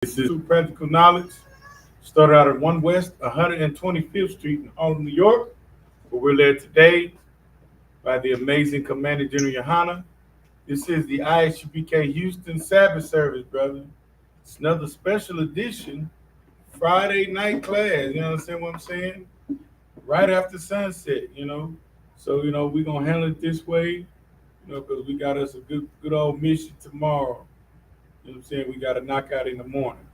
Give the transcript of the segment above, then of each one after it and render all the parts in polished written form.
This is Practical Knowledge. Started out at 1 West 125th Street in Harlem, New York. But we're led today by the amazing Commander General YAHANNA. This is the I.S.U.P.K Houston Sabbath service, brother. It's another special edition, Friday night class. You understand what I'm saying? Right after sunset. So, we're going to handle it this way, because we got us a good old mission tomorrow. You know what I'm saying? We got to knock out in the morning.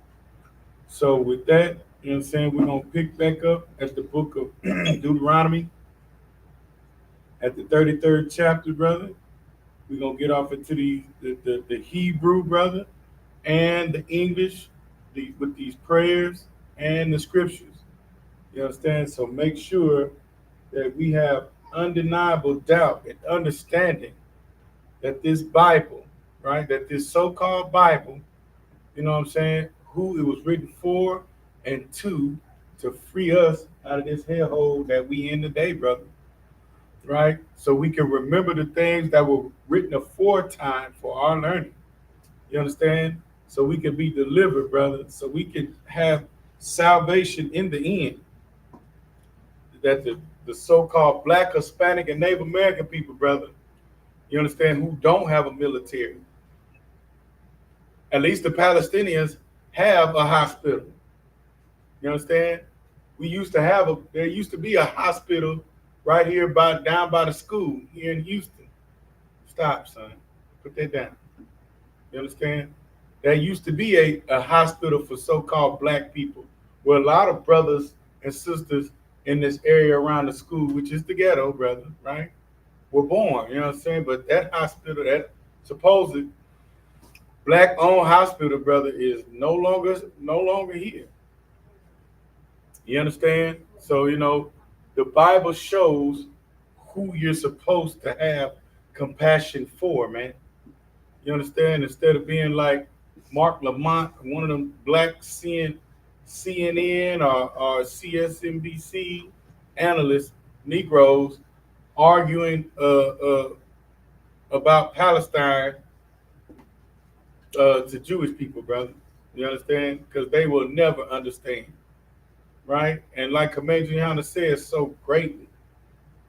So with that, you know what I'm saying, we're going to pick back up at the book of Deuteronomy at the 33rd chapter, brother. We're going to get off into the Hebrew, brother, and the English with these prayers and the scriptures. You understand? So make sure that we have undeniable doubt and understanding that this Bible, right, that this so-called Bible, you know what I'm saying, who it was written for, and to free us out of this hellhole that we in today, brother. Right? So we can remember the things that were written aforetime for our learning. You understand? So we can be delivered, brother. So we can have salvation in the end. That the so-called Black, Hispanic, and Native American people, brother, you understand, who don't have a military. At least the Palestinians have a hospital. You understand? There used to be a hospital right here down by the school here in Houston. Stop, son. Put that down. You understand? There used to be a hospital for so-called Black people, where a lot of brothers and sisters in this area around the school, which is the ghetto, brother, right, were born. You know what I'm saying? But that hospital, that supposed Black-owned hospital, brother, is no longer here. You understand? So, the Bible shows who you're supposed to have compassion for, man. You understand? Instead of being like Mark Lamont, one of them black CNN or CSNBC analysts, Negroes, arguing about Palestine to Jewish people, brother. You understand? Because they will never understand. Right? And like Commander Gianna says so greatly,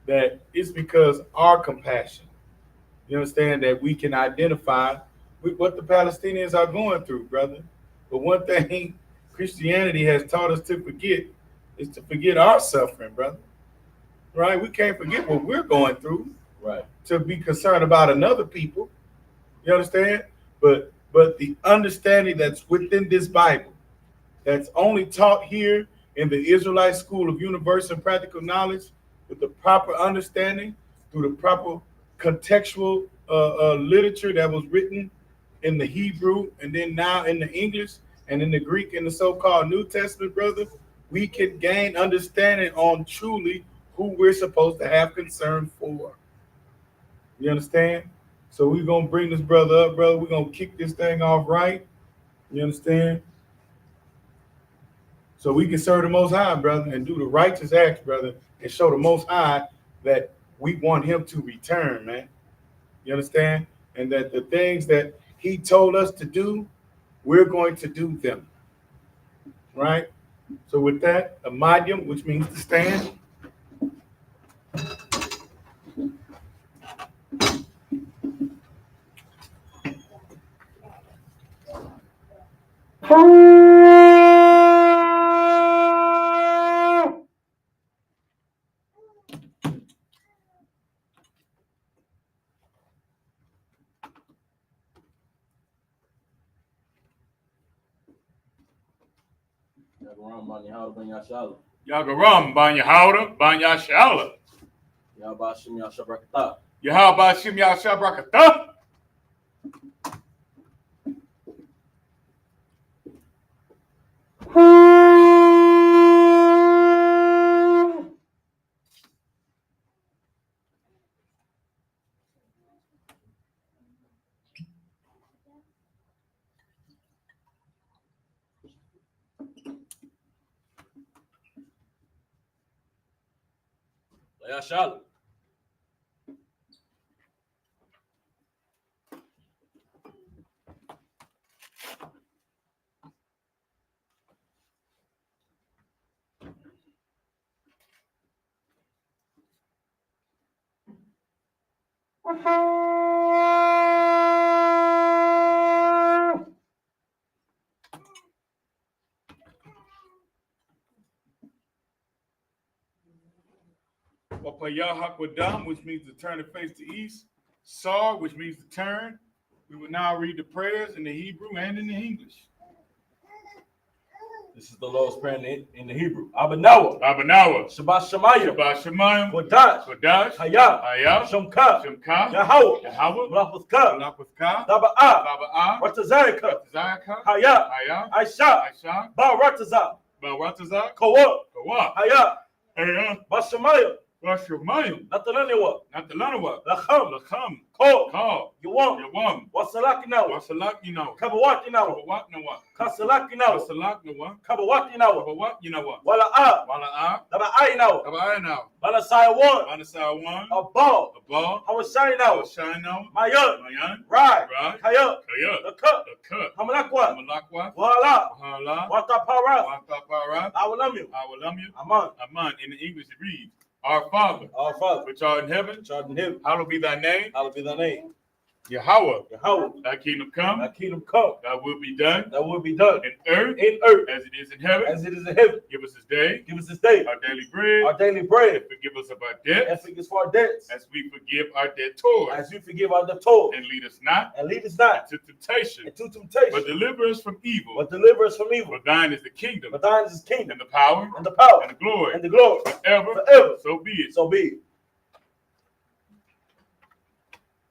that it's because our compassion, you understand, that we can identify with what the Palestinians are going through, brother. But one thing Christianity has taught us to forget is to forget our suffering, brother. Right? We can't forget what we're going through. Right. To be concerned about another people. You understand? But the understanding that's within this Bible, that's only taught here in the Israelite School of Universal and Practical Knowledge, with the proper understanding through the proper contextual literature that was written in the Hebrew and then now in the English and in the Greek and the so-called New Testament, brother, we can gain understanding on truly who we're supposed to have concern for. You understand? So we're going to bring this brother up, brother. We're going to kick this thing off right. You understand? So we can serve the Most High, brother, and do the righteous acts, brother, and show the Most High that we want him to return, man. You understand? And that the things that he told us to do, we're going to do them. Right? So with that, a medium, which means to stand. Yagaram, Banya Howda, Banya Shala. Yahabashim Yashabrakata. SHALAM. YAHANNA, which means to turn the face to east. SAR, which means to turn. We will now read the prayers in the Hebrew and in the English. This is the Lord's Prayer in the Hebrew. Abanawa. Shabbat Shemayim. Kodash. Hayah. Shomka. Yahweh. Malachutka. Daba'a. Ratazayaka. Hayah. Aisha. Baratazah. Kowa. Hayah. Bashamayim. Natalaniwa. Lacham. Call. Yawam. Wasalakinawa. Kabawatinawa. Kasalakinawa. Kabawatinawa. Wala'a. Daba'ayinawa. Banasayawan. Abal. Hawashayinawa. Mayan. Rai. Kaya. The cup. Hamalakwa. Wahala. Watapara. I will love you. Aman. In the English it reads, Our Father, which art in heaven, hallowed be thy name. Yahweh, thy kingdom come. Thy will be done. In earth, as it is in heaven. Give us this day our daily bread. And forgive us of our debts. As we forgive our debtors. And lead us not into temptation. But deliver us from evil. For thine is the kingdom. And the power. And the glory. Forever. So be it.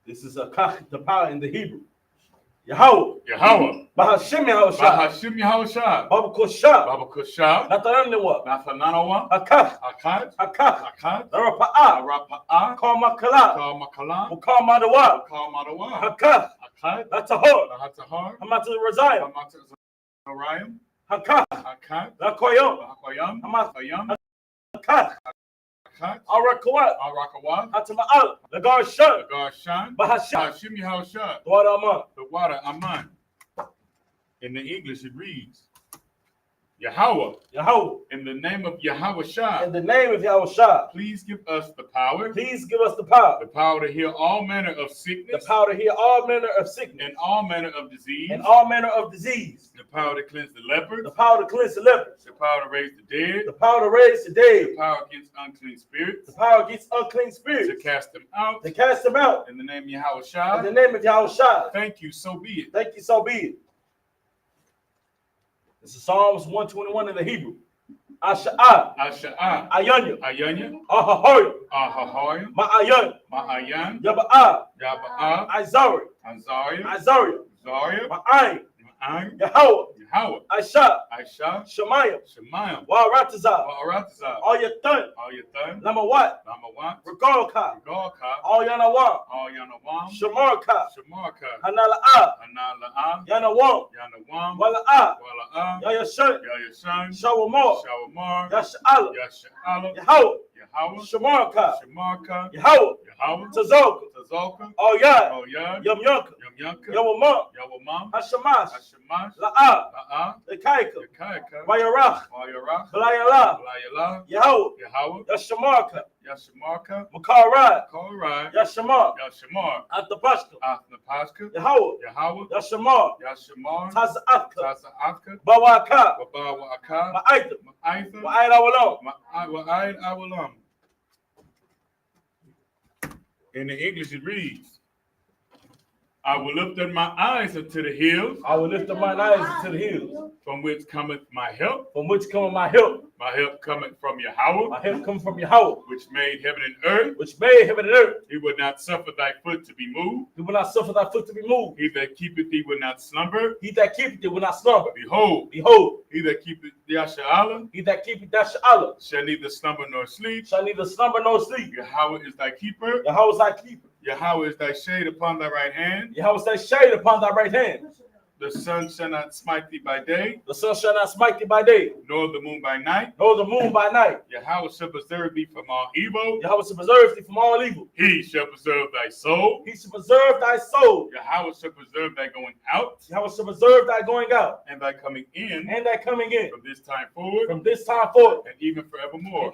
This is the power in the Hebrew. Yahweh. Bahashim Yahushua. Baba Kusha. Nathanawa. Akkad. Rapa'a. Kalmakala. Mukamadawa. Akkad. Natahor. Hamata Razayim. Akkad. Lakoyam. Akkad. Arakawat. Hatama'al. Lagar Bahashim Yahushua. The water Aman. In the English it reads, Yahweh. In the name of Yahweh Shah. Please give us the power. The power to heal all manner of sickness. And all manner of disease. The power to cleanse the lepers. The power to raise the dead. The power against unclean spirits. To cast them out. In the name of Yahweh Shah. Thank you, so be it. This is Psalms 121 in the Hebrew. Asha'a. Ayanya. Ahahoy. Ma'ayan. Yaba'a. Azariah. Ma'ayin. Yahweh. Aisha. Shemayim. Waratazah. All your thun. Lamawat. Regalka. All Yanawam. Shamarka. Hanala'a. Yanawam. Wala'a. Yayashan. Shawamar. Yasha'ala. Yahweh. Shamarka. Yahweh. Tazolka. All Yad. Yamyanka. Yawamam. Hashamash. La'a. Ekaika. Wayarach. Balayala. Yahweh. Yashamarka. Makarai. Yashamar. Atapashka. Yahweh. Yashamar. Taza'afka. Bawaka. Ma'aitha. Wa'aid Awalam. In the English it reads, I will lift up my eyes unto the hills. From which cometh my help. My help cometh from Yahweh. Which made heaven and earth. He will not suffer thy foot to be moved. He that keepeth thee will not slumber. Behold. He that keepeth Yasha'ala. Shall neither slumber nor sleep. Yahweh is thy keeper. Yahweh is thy shade upon thy right hand. The sun shall not smite thee by day. Nor the moon by night. Yahweh shall preserve thee from all evil. He shall preserve thy soul. Yahweh shall preserve thy going out. And thy coming in. From this time forward. And even forevermore.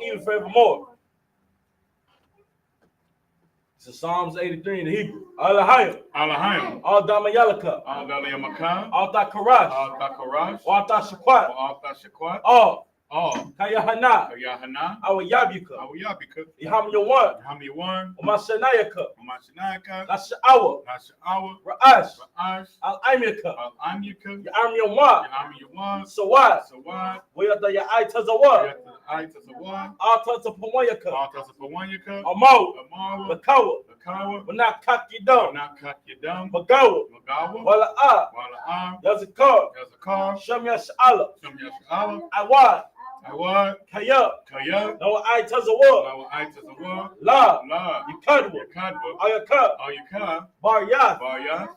This is Psalms 83 in the Hebrew. Alahayim. Alahayim. Al Damayalaka. Al Dalayamaka. Al Takarash. Al Takarash. Al Tashakwat. Al Tashakwat. All. YAHANNA. KAYAHANNA. Our YAHANNA. Our YAHANNA. YAHANNA. YAHANNA. Umashanayaka. Umashanayaka. Nashawa. Nashawa. Ra'ash. Ra'ash. Al-Amyaka. Al-Amyaka. Ya'amyawa. Ya'amyawa. Sawad. Sawad. Wayata Ya'ai Tazawad. Ya'ai Tazawad. Al-Tata Pawayaka. Al-Tata Pawayaka. Amaw. Amaw. Bakawa. Bakawa. Wanakakidam. Wanakakidam. Bagawa. Bagawa. Wala'a. Wala'a. Yazakar. Yazakar. Shamyash'ala. Shamyash'ala. Awad. Awad. Kayab. Kayab. No I Tazawad. No I Tazawad. La. La. Yakadwa. Yakadwa. Ayaka. Ayaka. Baryath. Baryath.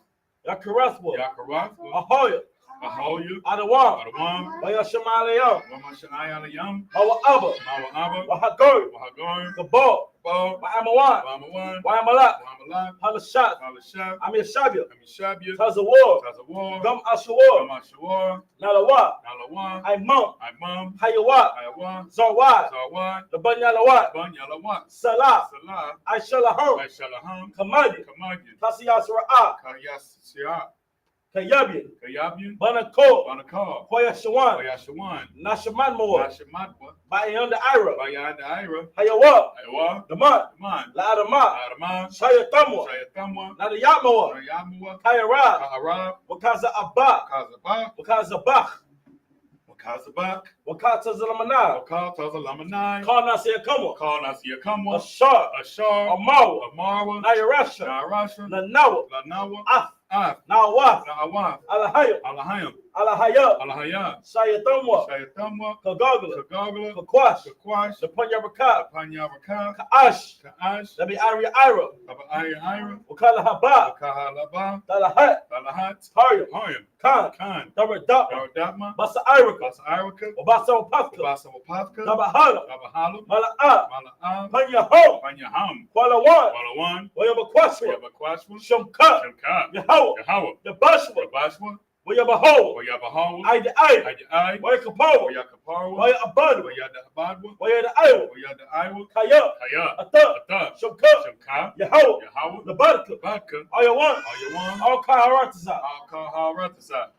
Yakarathwa. Yakarathwa. Ahoya. Ahoya. Adawam. Adawam. Wayashamalayam. Wamashayalayam. Our Abba. Our Abba. Wahagor. Wahagor. Gabal. Gabal. Wa'amawan. Wa'amawan. Wa'amalak. Wa'amalak. Halashat. Halashat. Amishabya. Amishabya. Tazawar. Tazawar. Gam Ashawar. Gam Ashawar. Nalawa. Nalawa. Imam. Imam. Hayawat. Hayawat. Zarwat. Zawad. Labanyalawat. Banyalawat. Salah. Salah. Aishalaham. Aishalaham. Kamadi. Kamadi. Kasiyas Ra'ah. Kayas Siat. Kayabyan. Kayabyan. Banako. Banakar. Hoyashawan. Oyashawan. Nashamanmawar. Nashamatwa. Bayanda Ira. Bayad Ira. Hayawat. Aywa. Damat. Daman. La'adama. Adama. Shayatamwa. Shayatamwa. Nadayatmawa. Rayamwa. Kayarab. Kaharab. Wakaza Abba. Kazabak. Wakaza Bach. Wakazabak. Wakata Zalamanai. Wakatazalamani. Kana Sayakama. Call Nasiakamwa. Ashar. Ashar. Amawa. Amara. Nayarasha. Narasha. Lanawa. Lanawa. Af. Af. Nawaf. Na'awaf. Alahayam. Alahayam. Alahayab. Alahayam. Shayatamwa. Shayatamwa. Kagagla. Kagagla. Kakwash. Kakwash. Shapanyabaka. Panyavaka. Kaash. Kaash. Nabi Ari Ira. Baba Ira. Wakala Haba. Kahalaba. Talahat. Balahat. Haryam. Haryam. Khan. Khan. Daradap. Daradapma. Basa Irika. Basa Irika. Obasa Opafka. Basa Wapavka. Nabahala. Nabahala. Mala'a. Mala'am. Panyahom. Panyaham. Kwalawan. Walawan. Wayabakwashwa. Yabakwashwa. Shamka. Shamka. Yahweh. Yahweh. Yabashwa. Yabashwa. Wayabaho. Wayabahawa. Ida Ay. Ayai. Wayakapawa. Wayakapawa. Wayabadwa. Wayadabadwa. Wayada Iowa. Wayadaiwa. Kaya. Kaya. Ata. Ata. Shamka. Shamka. Yahweh. Yahweh. Labarka. Badka. Ayawan. Ayawan. All Kaharatiza. Al-Kaharatasa.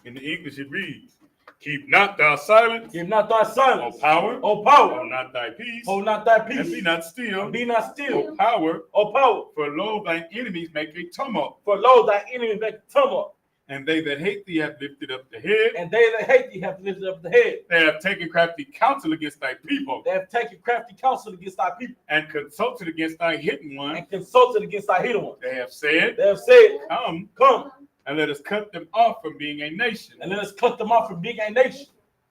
In the English it reads, keep not thou silence, Give not thy O silence. power, O power. hold not thy peace, Hold not thy and be peace. not still, Be not O still. power, O power. for lo, thine enemies make a tumult, For lo, thy enemy make tumult. and they that hate thee have lifted up the head. And they that hate thee have lifted up the head. They have taken crafty counsel against thy people, They have taken crafty counsel against thy people. and consulted against thy hidden one. And consulted against thy hidden ones. They have said, They have said, come, come, and let us cut them off from being a nation, and let us cut them off from being a nation.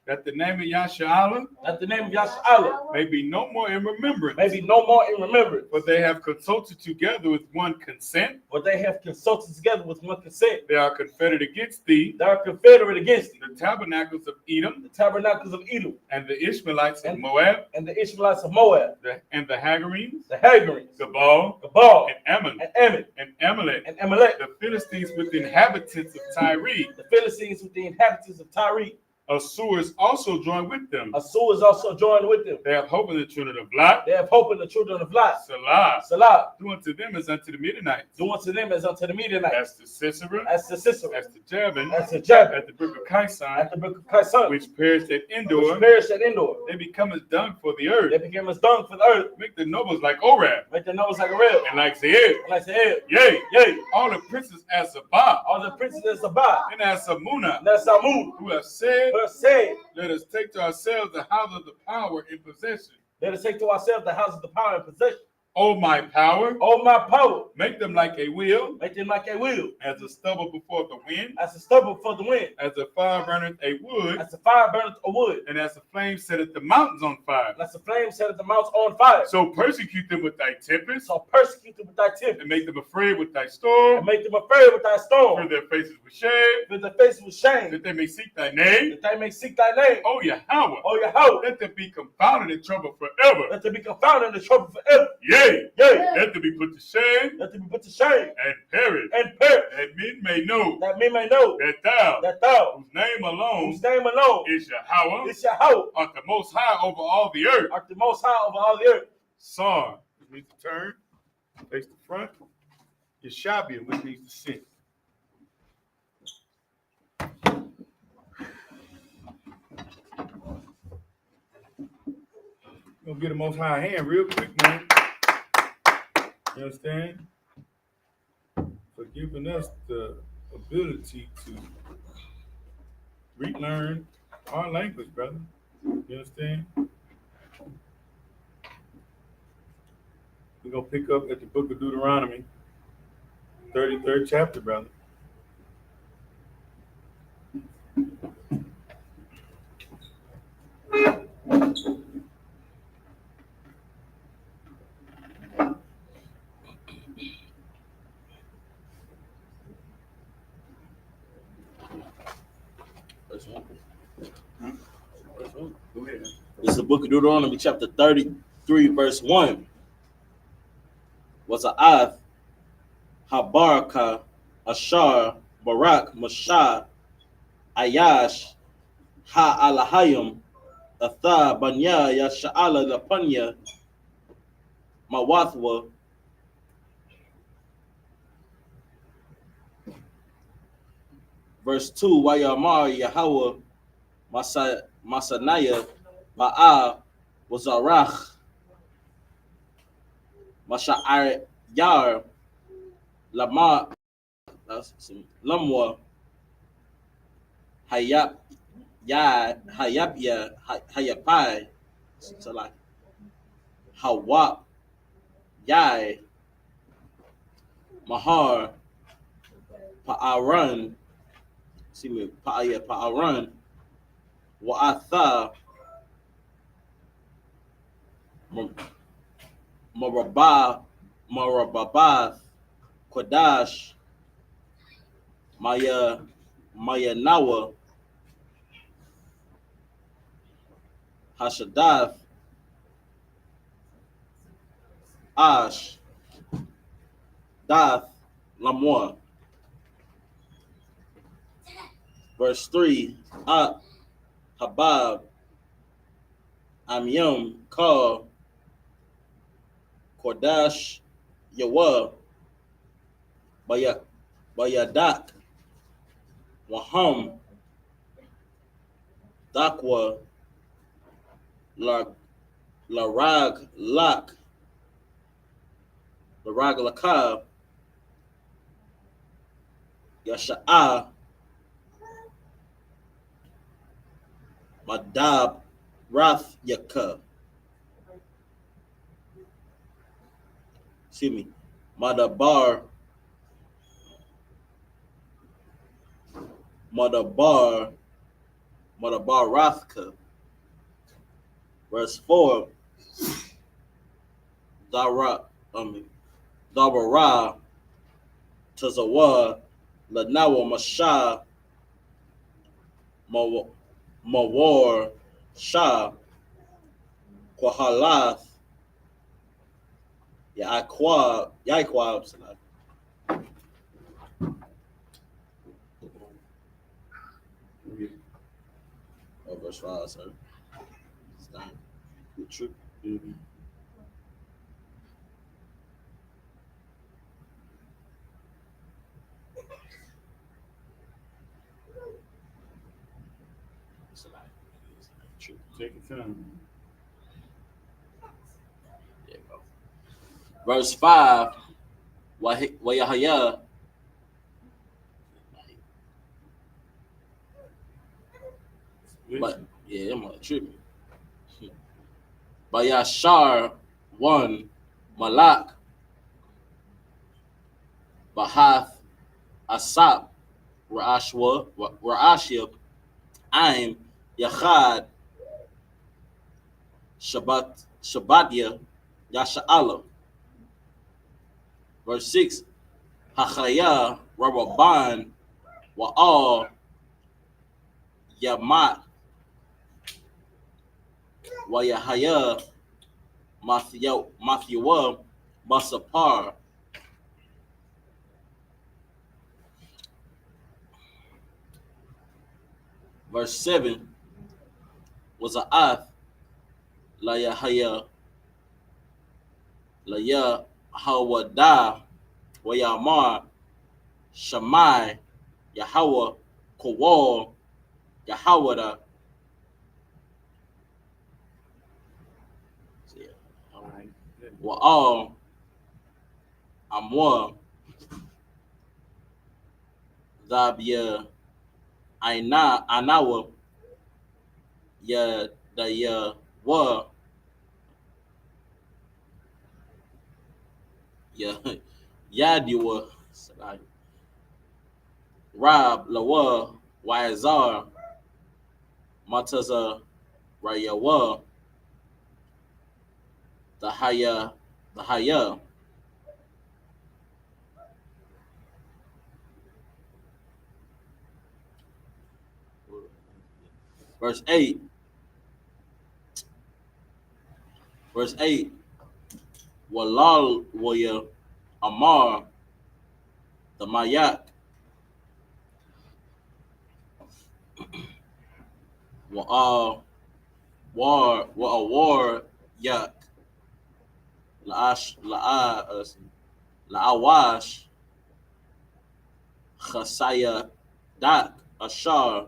that the name of Yashala That the name of Yahshua may be no more in remembrance. may be no more in remembrance. For they have consulted together with one consent. For they have consulted together with one consent. They are confederate against thee, They are confederate against thee. the tabernacles of Edom, The tabernacles of Edom, and the Ishmaelites of Moab, and the Ishmaelites of Moab, and the Hagarenes, the Hagarenes, Gabal, Gabal, and Ammon, and Ammon, and Amalek, and Amalek, the Philistines with the inhabitants of Tyre. the Philistines with the inhabitants of Tyre. Assyrians also joined with them. Asur is also joined with them. They have hope in the children of Lot. They have hope in the children of Lot. Salah. Salah, Do unto them as unto the Midianites. do unto them as unto the Midianites, As to Sisera, as to Sisera, as to Jabin, as to Jabin, at the brook of Kison, at the brook of Kaisan, which perished at which Endor. perished at Endor. They become as dung for the earth. They became as dung for the earth. Make the nobles like Orab, Make their nose like a rail. and like Zeir. And I said, Yea, yea, all the princes as Sabbath, all the princes of Sabbath, and as Samuna, and that's Samud, who have said, who have said, let us take to ourselves the house of the power in possession. let us take to ourselves the house of the power and possession. O my power, Oh, my power, make them like a wheel, make them like a wheel, as a stubble before the wind, as a stubble for the wind, as a fire burneth a wood, as the fire burneth a wood, and as a flame setteth the mountains on fire. and as the flame setteth the mountains on fire. So persecute them with thy tempest, So persecute them with thy temper, and make them afraid with thy storm, and make them afraid with thy storm, turn their faces with shame, with their faces with shame, that they may seek thy name. that they may seek thy name. O Yahweh, Oh, Yahweh, let them be confounded in trouble forever. let them be confounded in the trouble forever. Yea, Yea, let them be put to shame let them be put to shame and perish, and perish, that men may know that men may know that thou, whose name alone whose name alone is Yahweh, is Yahweh, art the most high over all the earth. art the most high over all the earth. Son, which means to turn, face the front. Yeshabia, which means to sit. Gonna get the most high hand real quick, man. You understand? For giving us the ability to relearn our language, brother. You understand? We're gonna pick up at the book of Deuteronomy, 33rd chapter, brother. Go ahead. This is the book of Deuteronomy, chapter 33, verse 1. Was a Av, Habaraka, Ashar, Barak, Mashah, Ayash, Ha-Alahayim, Atha, Banya, Yasha'ala, Lapanya, Mawathwa, verse 2, Wayamar, Yahweh, Masanaya, Ba'a, Wazarach, Masha'ar, Yar, Lama, Lamwa, Hayap, Hayapya, Hayapai, so like Hawap, Yai, Mahar, Pa'aran, Pa'aran, Wa'atha, Marababath, Kodash, Mayanawa, Hashadath, Ash, Dath, Lamua. Verse 3, Habab, Amyam, Ka, Kodash, Yawa, Bayadak, Waham, Dakwa, Larag, Lak, Larag Lakab, Yasha'ah, Madab, Rath Yaka. Excuse me. Madabar Rathka. Verse 4. Dabara Tazawa Lanawa Masha Mawar Shah Kwahalath Yaikwab. Oh, verse 5, sir. Good trip. Mm-hmm. Take your time. There you go. Verse 5, Wayahaya, but yeah, I'm gonna trip me. Bayashar 1, Malak, Bahath, Asap, Ra'ashia, Aim, Yachad, Shabbatia, Yasha'ala. Verse 6, Hachaya, Rababan, Wa'al, Yamat, Wayahaya, Matthewa, Masapar. Verse 7 was a Ath, La Yahaya, La Yahawada, Wayamar, Shammai, Yahweh, Kowal, Yahawada. Wa'al, Amwa, Zabia, Anawa, Ya, the Ya, Wa, Ya, Yadiwa, Rab, Lawa, Wazar, Mataza, Rayawa, the Haya, Verse 8. Walal Waya Amar, the Mayak, War Yak, La'awash, Chasaya Dak, Ashar,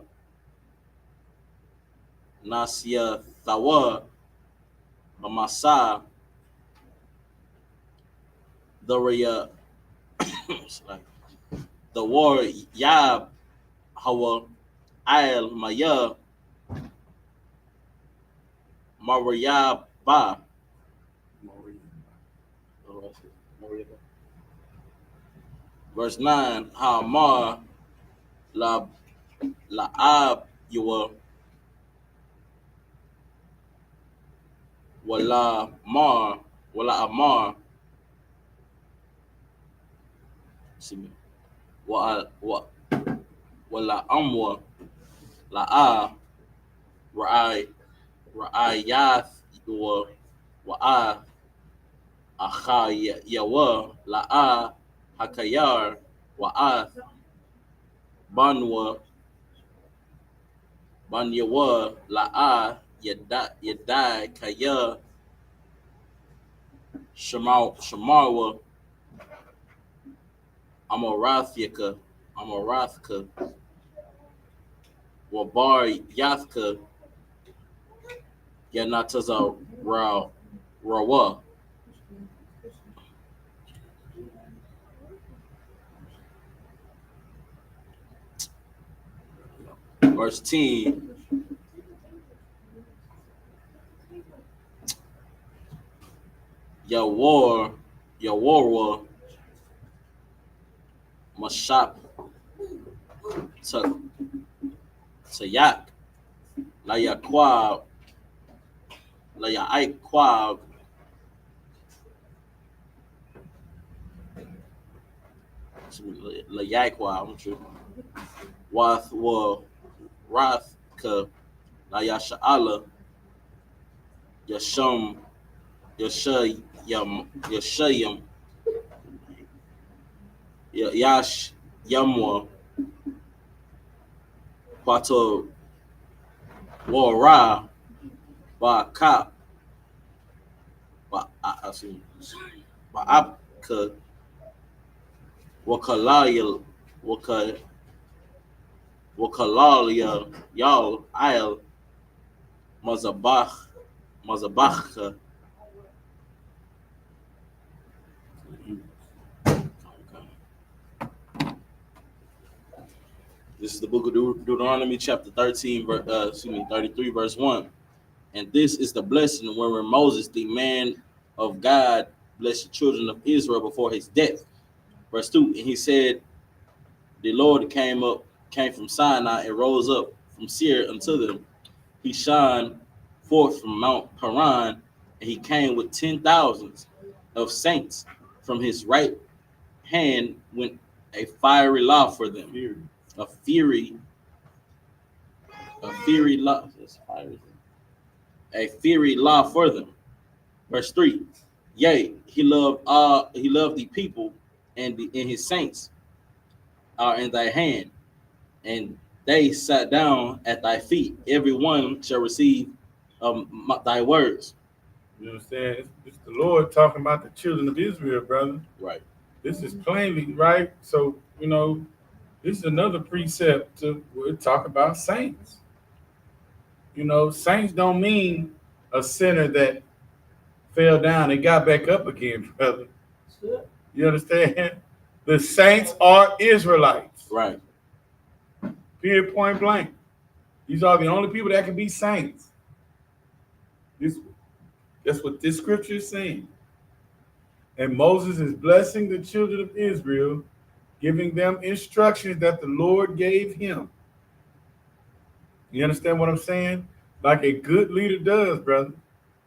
Nasya Thawa, Amasa, the war Yab, Hawa, Al Maya, Mariyaba. Verse 9, Hamar, La'ab, Yuwa, Wala Amar, Wala Amwa, La'a, Ra'ayath, Yuwa, Wa'a, Acha Yawa, La'a, Hakayar, Wa'a, Banwa, Banyawa, La'a, Yadai, Kaya, Shamarwa, Amorathka, Wabar Yathka, Yanataza Rawa. Verse 10. Yawarwa, Mashap, Tayak, Layaquab, Layaiquab, I'm sure. Rathka, Layasha'ala, Yashayam, Yash Yamwa, Pato Wara, Ba Ba'abka, Wakalalia, Yal, Ayal, Mazabachka. This is the book of Deuteronomy, chapter 33, verse 1. And this is the blessing wherein Moses, the man of God, blessed the children of Israel before his death. Verse 2, and he said, the Lord came from Sinai and rose up from Seir unto them. He shone forth from Mount Paran, and he came with 10,000s of saints. From his right hand went a fiery law for them. A fiery law for them. Verse 3, Yea, he loved the people, and his saints are in thy hand, and they sat down at thy feet. Every one shall receive thy words. You understand? It's the Lord talking about the children of Israel, brother. Right. This is plainly right. So, this is another precept to we'll talk about saints. Saints don't mean a sinner that fell down and got back up again, brother. You understand? The saints are Israelites. Right. Period, point blank. These are the only people that can be saints. That's what this scripture is saying. And Moses is blessing the children of Israel, giving them instructions that the Lord gave him. You understand what I'm saying? Like a good leader does, brother.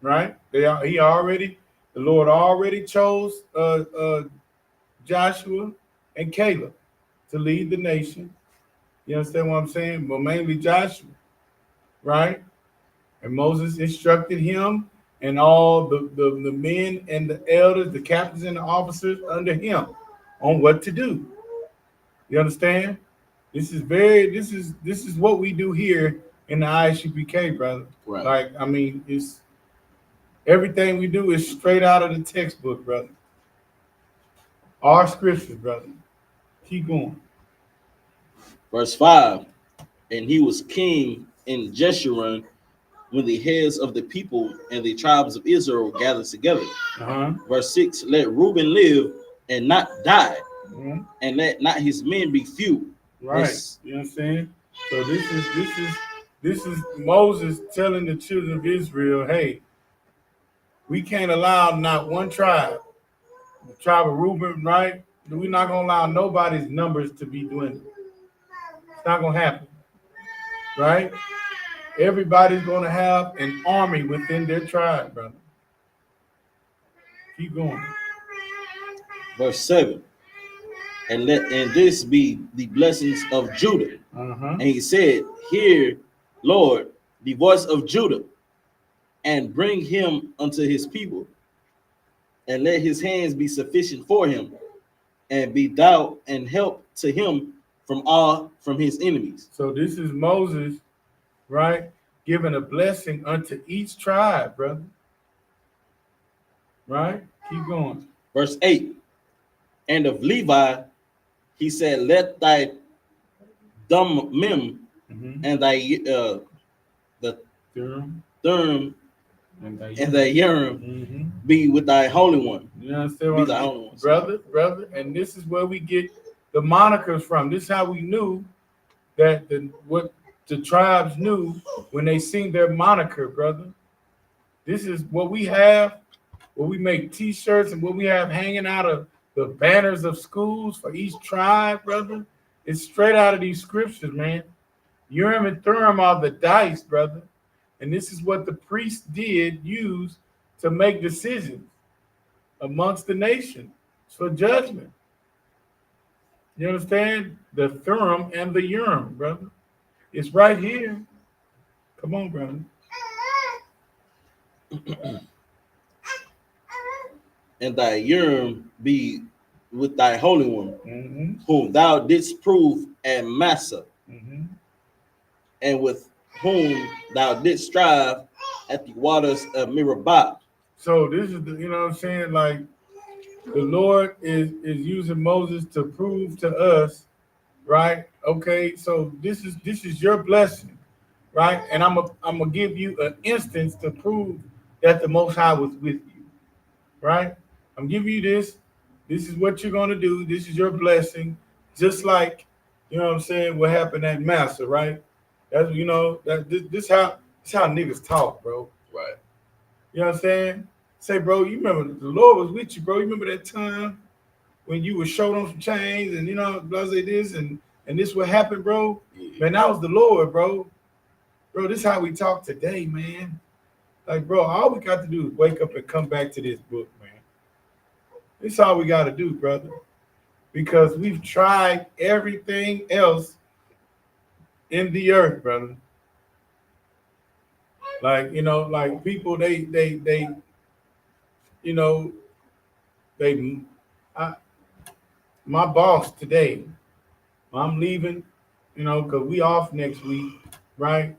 Right? The Lord already chose Joshua and Caleb to lead the nation. You understand what I'm saying? But mainly Joshua, right? And Moses instructed him and all the men and the elders, the captains and the officers under him on what to do. You understand? This is what we do here in the I.S.U.P.K, brother. Right. Like, I mean, it's everything we do is straight out of the textbook, brother. Our scriptures, brother. Keep going. Verse 5. And he was king in Jeshurun when the heads of the people and the tribes of Israel gathered together. Verse 6. Let Reuben live and not die, and let not his men be few. Right. You know what I'm saying? So this is Moses telling the children of Israel, hey, we can't allow not one tribe, the tribe of Reuben, right? We're not gonna allow nobody's numbers to be dwindled. It's not gonna happen. Right? Everybody's gonna have an army within their tribe, brother. Keep going. Verse 7. And this be the blessings of Judah. And he said, hear, Lord, the voice of Judah, and bring him unto his people, and let his hands be sufficient for him, and be thou and help to him from his enemies. So this is Moses, right, giving a blessing unto each tribe, brother. Right? Keep going. Verse 8. And of Levi, he said, let thy Thummim and thy the Thummim and thy Urim be with thy Holy One. You understand what I'm saying? Brother, and this is where we get the monikers from. This is how we knew that what the tribes knew when they sing their moniker, brother. This is what we have, what we make t-shirts and what we have hanging out of the banners of schools for each tribe, brother. It's straight out of these scriptures, man. Urim and Thummim are the dice, brother. And this is what the priests did use to make decisions amongst the nation for judgment. You understand? The Thummim and the Urim, brother. It's right here. Come on, brother. And thy Urim be with thy Holy One, whom thou didst prove at Massa, and with whom thou didst strive at the waters of Meribah. So this is you know what I'm saying? Like the Lord is using Moses to prove to us, right? Okay, so this is your blessing, right? And I'm gonna give you an instance to prove that the Most High was with you, right? I'm giving you this. This is what you're gonna do. This is your blessing, just like you know what I'm saying. What happened at Massa, right? That's this how niggas talk, bro. Right. You know what I'm saying? Say, bro, you remember the Lord was with you, bro. You remember that time when you were showed on some chains and blah this and this what happened, bro? Man, that was the Lord, bro. Bro, this is how we talk today, man. Like, bro, all we got to do is wake up and come back to this book, man. This is all we got to do, brother. Because we've tried everything else in the earth, brother. Like, like people, they my boss today, I'm leaving, because we off next week, right?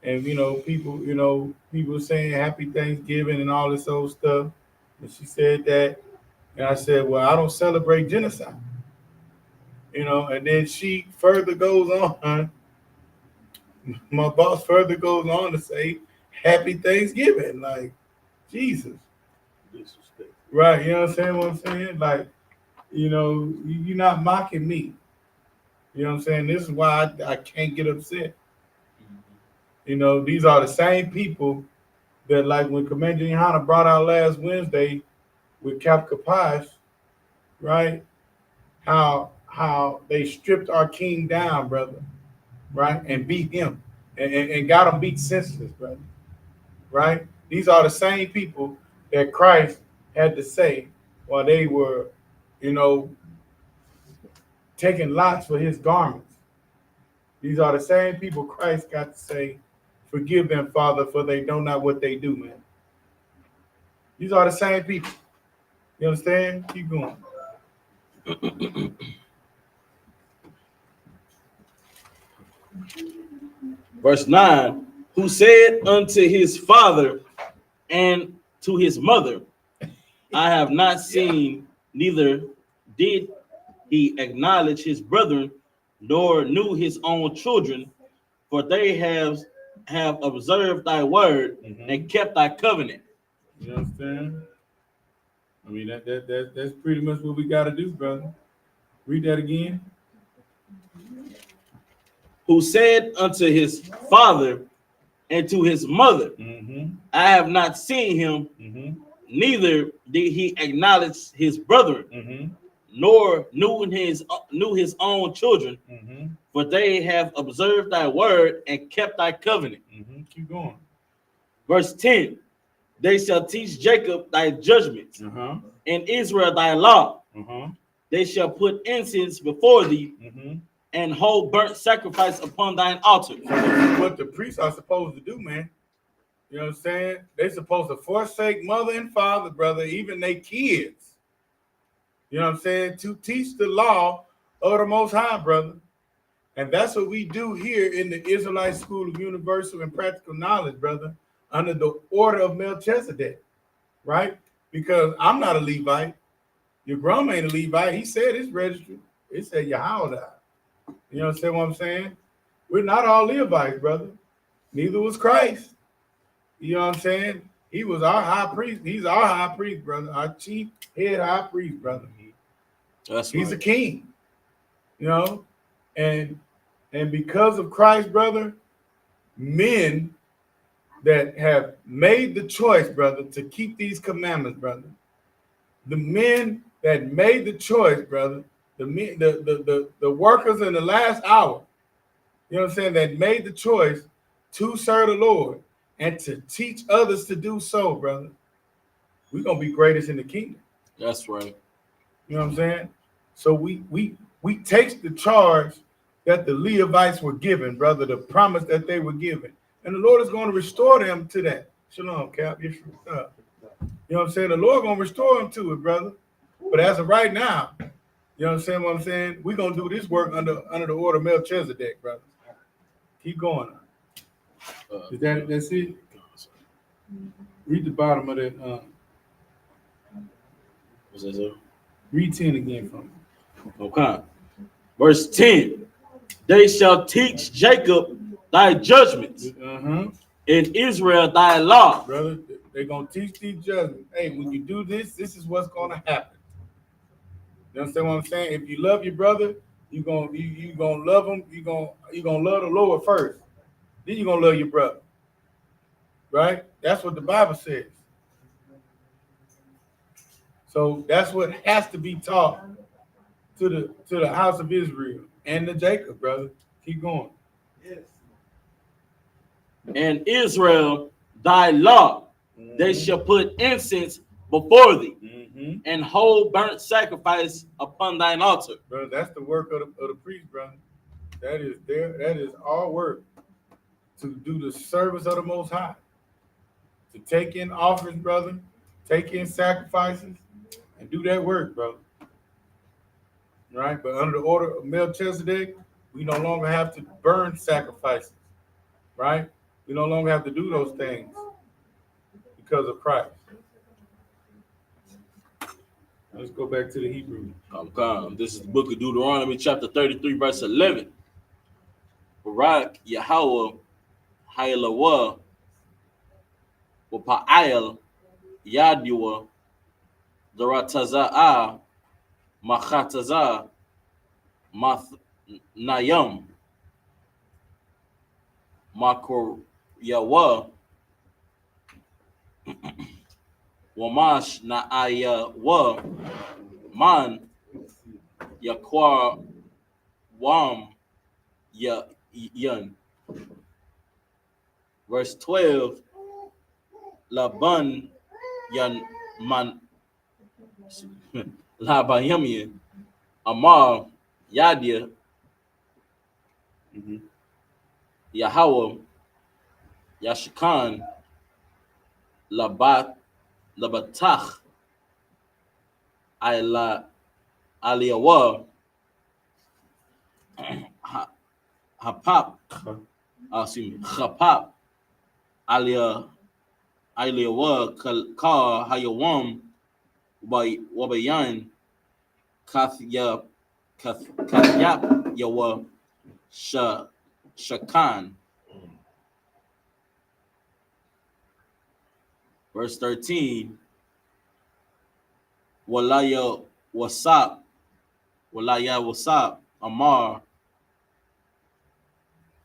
And people saying happy Thanksgiving and all this old stuff. And she said that, and I said, well, I don't celebrate genocide, And then she further goes on. My boss further goes on to say, happy Thanksgiving, like Jesus, Disrespect. right? You know what I'm saying? What I'm saying, like, you're not mocking me. You know what I'm saying? This is why I can't get upset. These are the same people that, like, when Commander Yohana brought out last Wednesday with Kapkapish, right? How they stripped our king down, brother, right? And beat him and got him beat senseless, brother, right? These are the same people that Christ had to say while they were, taking lots for his garments. These are the same people Christ got to say, forgive them, Father, for they know not what they do, man. These are the same people. You understand? Keep going. Verse 9, who said unto his father and to his mother, I have not seen, neither did he acknowledge his brethren, nor knew his own children, for they have observed thy word and kept thy covenant. You understand? I mean, that's pretty much what we got to do, brother. Read that again. Who said unto his father and to his mother, I have not seen him, neither did he acknowledge his brethren, nor knew his own children, for they have observed thy word and kept thy covenant. Keep going. Verse 10, they shall teach Jacob thy judgments, and Israel thy law. They shall put incense before thee, and hold burnt sacrifice upon thine altar. So this is what the priests are supposed to do, man. You know what I'm saying? They're supposed to forsake mother and father, brother, even their kids. You know what I'm saying? To teach the law of the Most High, brother. And that's what we do here in the Israelite School of Universal and Practical Knowledge, brother, under the order of Melchizedek, right? Because I'm not a Levite. Your grandma ain't a Levite. He said it's registered. It said YAHANNA. You know what I'm saying? We're not all Levites, brother. Neither was Christ. You know what I'm saying? He was our high priest. He's our high priest, brother. Our chief head high priest, brother. He's a king. And because of Christ, brother, men that have made the choice, brother, to keep these commandments, brother. The men that made the choice, brother, the workers in the last hour, you know what I'm saying, that made the choice to serve the Lord and to teach others to do so, brother. We're gonna be greatest in the kingdom. That's right. You know what I'm saying? So we take the charge that the Levites were given, brother, the promise that they were given. And the Lord is going to restore them to that. Shalom, Cap. You know what I'm saying? The Lord going to restore them to it, brother. But as of right now, you know what I'm saying? We're going to do this work under the order of Melchizedek, brother. Keep going. That's it? Read the bottom of that. What's that, sir? Read 10 again for me. Okay. Verse 10. They shall teach Jacob thy judgments, and Israel thy law. Brother, they're going to teach these judgments. Hey, when you do this, this is what's going to happen. You understand what I'm saying? If you love your brother, you're going to love him. You're going to love the Lord first. Then you're going to love your brother. Right? That's what the Bible says. So that's what has to be taught to the house of Israel and to Jacob, brother. Keep going. Yes. And Israel thy law. They shall put incense before thee, and hold burnt sacrifice upon thine altar. Brother, that's the work of the priest, brother. That is our work, to do the service of the Most High, to take in offerings, brother, take in sacrifices, and do that work, brother. Right? But under the order of Melchizedek, we no longer have to burn sacrifices. Right? We no longer have to do those things because of Christ. Let's go back to the Hebrew. Come. This is the book of Deuteronomy, chapter 33, verse 11. Barak Yahweh Hayalawa Wapa'al Yadua Darataza'ah Machatazah Math Nayam Makor Yawa Wamash Naaya Wa Man Yakwa Wam Yun. Verse 12, Laban Yan Man Labayamian Amar Yadia Yahweh Yashikan Labatach Aliyawa Hapap Chapap Aliyawa Ka Hayawam Wabayan Kathya Kathyap Yawa Shakan. Verse 13, Walaya Wasap Amar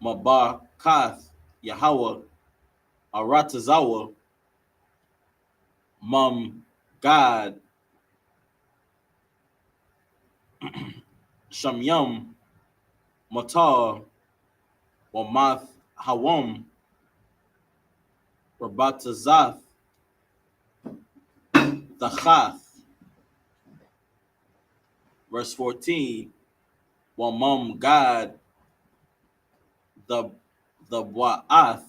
Mabakath Yahweh Aratazawa Mum God Shamyam Matar Wamath Hawam Rabatazath Dachath. Verse 14, Wamam God the Wa'ath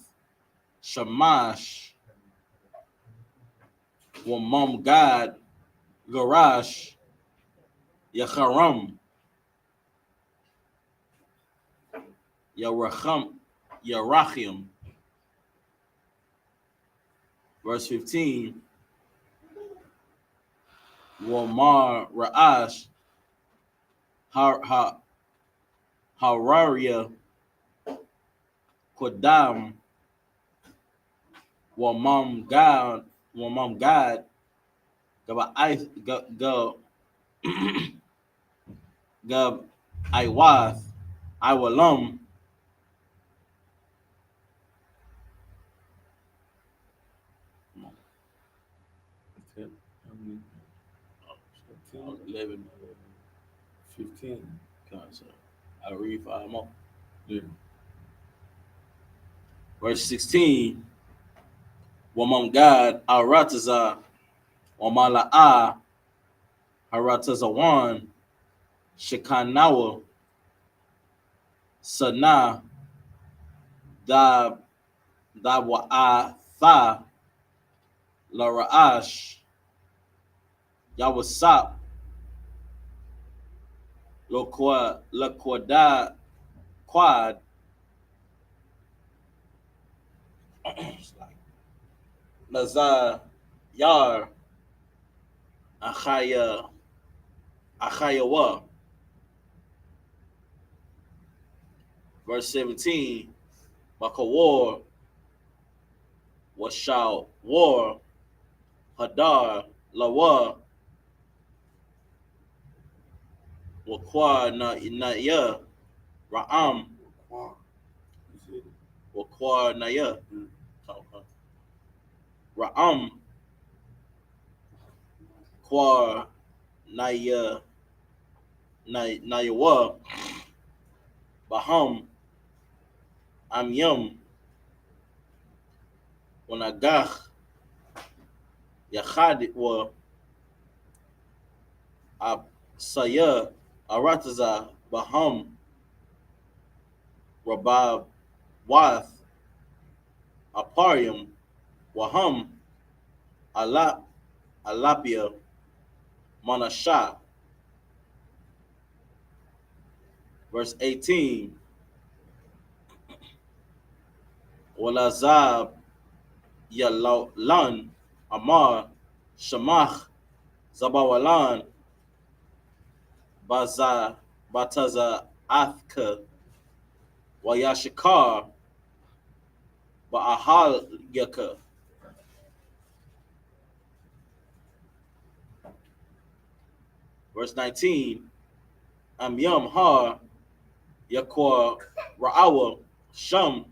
Shamash Wamam God Garash Yacharam Yarachim. Verse 15, Wamar Ra'ash Hararia Kodam Wamam God Gab Iwath Iwalam 11, 15. I'll read 5 more. Yeah. Verse 16, Wamam God Arataza Wamala'a Haratazawan Shekanawa Sana Wa'atha Lara'ash Yawasap Loquada Quad Lazar Yar Achayawa. Verse 17, Makawar Washal War Hadar Lawa Wakwa Naya Ra'am Wakwa Naya Ra'am Kwa Nayawa Baham Amyam Wanagach Yachad wa Saya Arataza Baham Rabab Wath Aparium Waham Alapia Manashah. Verse 18. Walazab Yalan Amar Shamach Zabawalan Baza Bataza Athka Wayashikar Ba'ahal Yaka. Verse 19. Amyam Har Yakwa Ra'awa Sham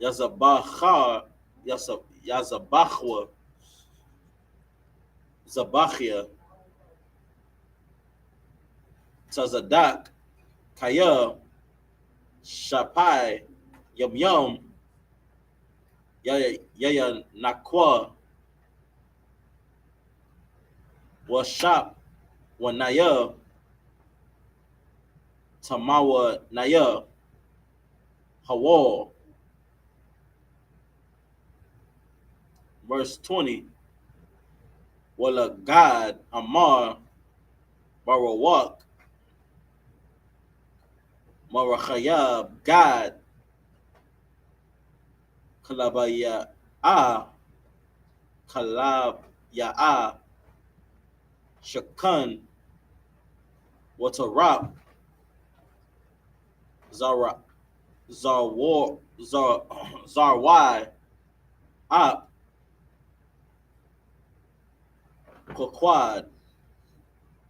Yazabachar Yazabachwa Zabachia Tazadak Kaya Shapai Yam Yaya Nakwa Washap Wanaya Tamawa Naya Hawa. Verse 20. Wala God Amar Barawak Marachayab God Kalabaya Kalab Ya'a Shakan Watarap Zara Zarwar Zarwai Ap Quad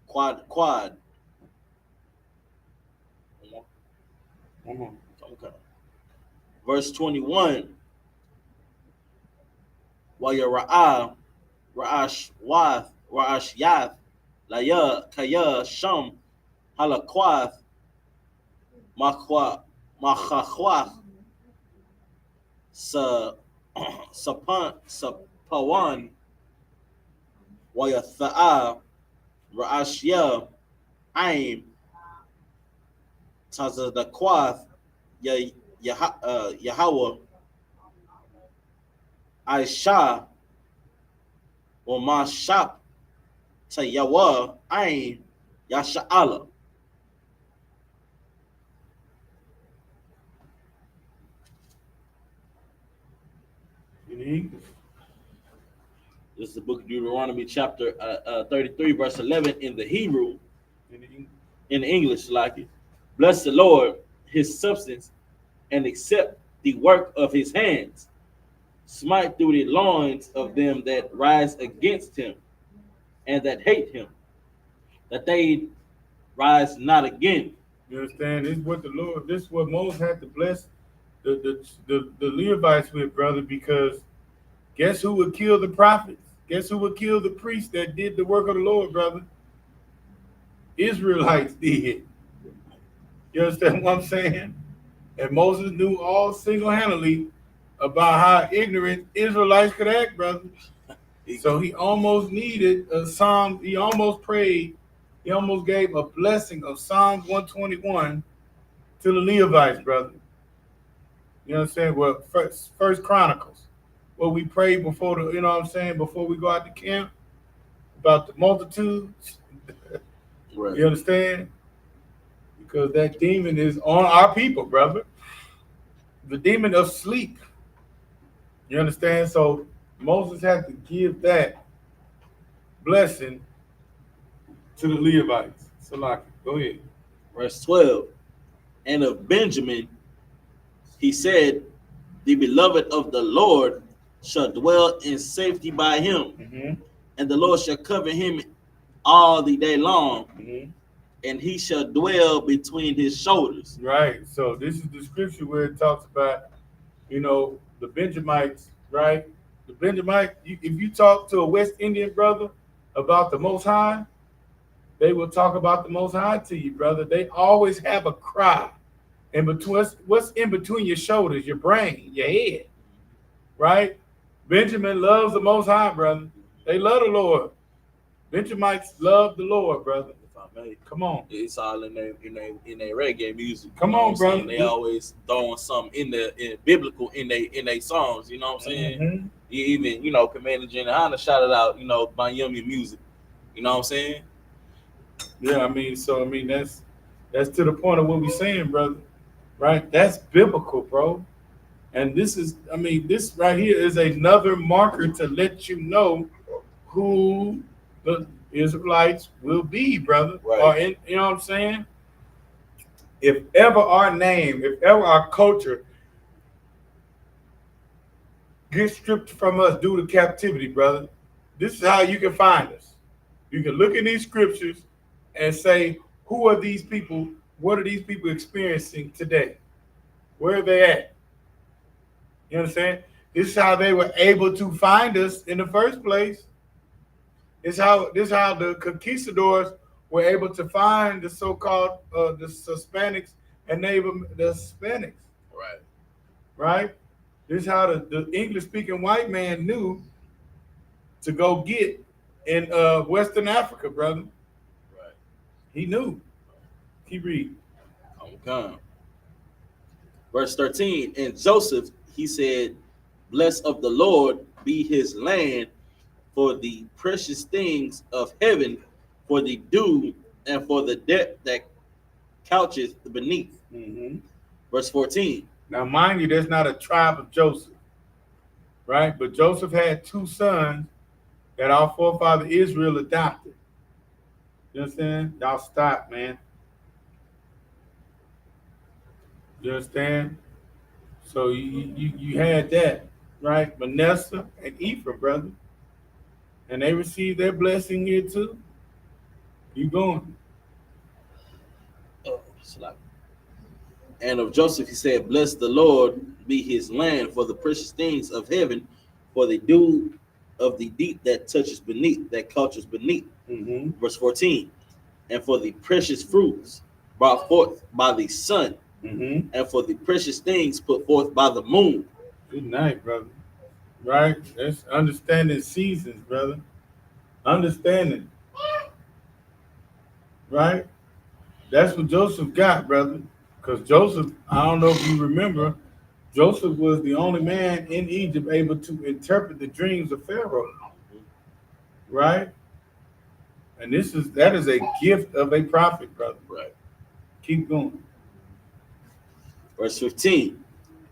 Quad. Okay. Verse 21. Wayara'a Ra'ash Wath Ra'ash Yath Laya Kaya Sham Halakwath Machachwath Sapawan Wayatha'a Ra'ashya Aim Tazadakwath Yahweh Aisha Wamashap Tayawa Aim Yasha'ala. This is the book of Deuteronomy, chapter 33, verse 11 in the Hebrew. In the English, like it. Bless the Lord, his substance, and accept the work of his hands. Smite through the loins of them that rise against him and that hate him, that they rise not again. You understand? This is what the Lord, this is what Moses had to bless the Levites with, brother, because guess who would kill the prophets? Guess who would kill the priests that did the work of the Lord, brother? Israelites did. You understand what I'm saying? And Moses knew all single-handedly about how ignorant Israelites could act, brother. So he almost needed a psalm. He almost prayed. He almost gave a blessing of Psalms 121 to the Levites, brother. You know what I'm saying? Well, First Chronicles, where we prayed before the, you know what I'm saying, before we go out to camp about the multitudes. Right. You understand? Because that demon is on our people, brother. The demon of sleep. You understand? So Moses had to give that blessing to the Levites. So, like, go ahead. Verse 12. And of Benjamin, he said, the beloved of the Lord shall dwell in safety by him, and the Lord shall cover him all the day long, and he shall dwell between his shoulders. Right. So this is the scripture where it talks about, you know, the Benjamites, right? The Benjamite, if you talk to a West Indian brother about the Most High, they will talk about the Most High to you, brother. They always have a cry. And between what's in between your shoulders, your brain, your head, right? Benjamin loves the Most High, brother. They love the Lord. Benjamites love the Lord, brother. If I may, come on. It's all in their reggae music. Come on, brother. They always throwing something in biblical in their songs. You know what I'm saying? Even Commander General YAHANNA shouted out, by Yummy music. You know what I'm saying? Yeah, I mean, so I mean that's to the point of what we're saying, brother. Right? That's biblical, bro. And this is, I mean, this right here is another marker to let you know who the Israelites will be, brother. Right. Or you know what I'm saying? If ever our name, if ever our culture gets stripped from us due to captivity, brother, this is how you can find us. You can look in these scriptures and say, who are these people? What are these people experiencing today? Where are they at? You understand? This is how they were able to find us in the first place. This is how the conquistadors were able to find the so-called the Hispanics and the Hispanics. Right. Right? This is how the English-speaking white man knew to go get in Western Africa, brother. Right. He knew. Keep reading. Okay. Verse 13. And Joseph, he said, blessed of the Lord be his land for the precious things of heaven, for the dew and for the depth that coucheth beneath. Mm-hmm. Verse 14. Now, mind you, there's not a tribe of Joseph, right? But Joseph had two sons that our forefather Israel adopted. You understand? Y'all stop, man. You understand? So you had that, right? Manasseh and Ephraim, brother. And they received their blessing here too. You going. And of Joseph he said, bless the Lord be his land for the precious things of heaven, for the dew of the deep that touches beneath, that cultures beneath. Mm-hmm. Verse 14. And for the precious fruits brought forth by the sun, Mm-hmm. and for the precious things put forth by the moon. Good night, brother. Right? That's understanding seasons, brother. Understanding. Right? That's what Joseph got, brother. Because Joseph, I don't know if you remember, Joseph was the only man in Egypt able to interpret the dreams of Pharaoh. Right? And that is a gift of a prophet, brother. Right. Keep going. Verse 15.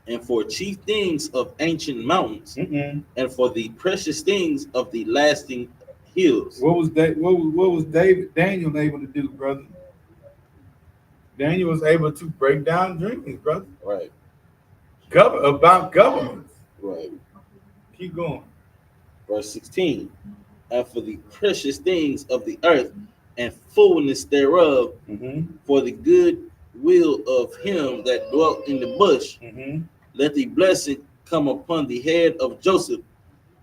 And for chief things of ancient mountains, Mm-mm. and for the precious things of the lasting hills. What was Daniel able to do, brother? Daniel was able to break down dreams, brother. Right. About governments. Right. Keep going. Verse 16. And for the precious things of the earth and fullness thereof, Mm-hmm. for the good will of him that dwelt in the bush, Mm-hmm. let the blessing come upon the head of Joseph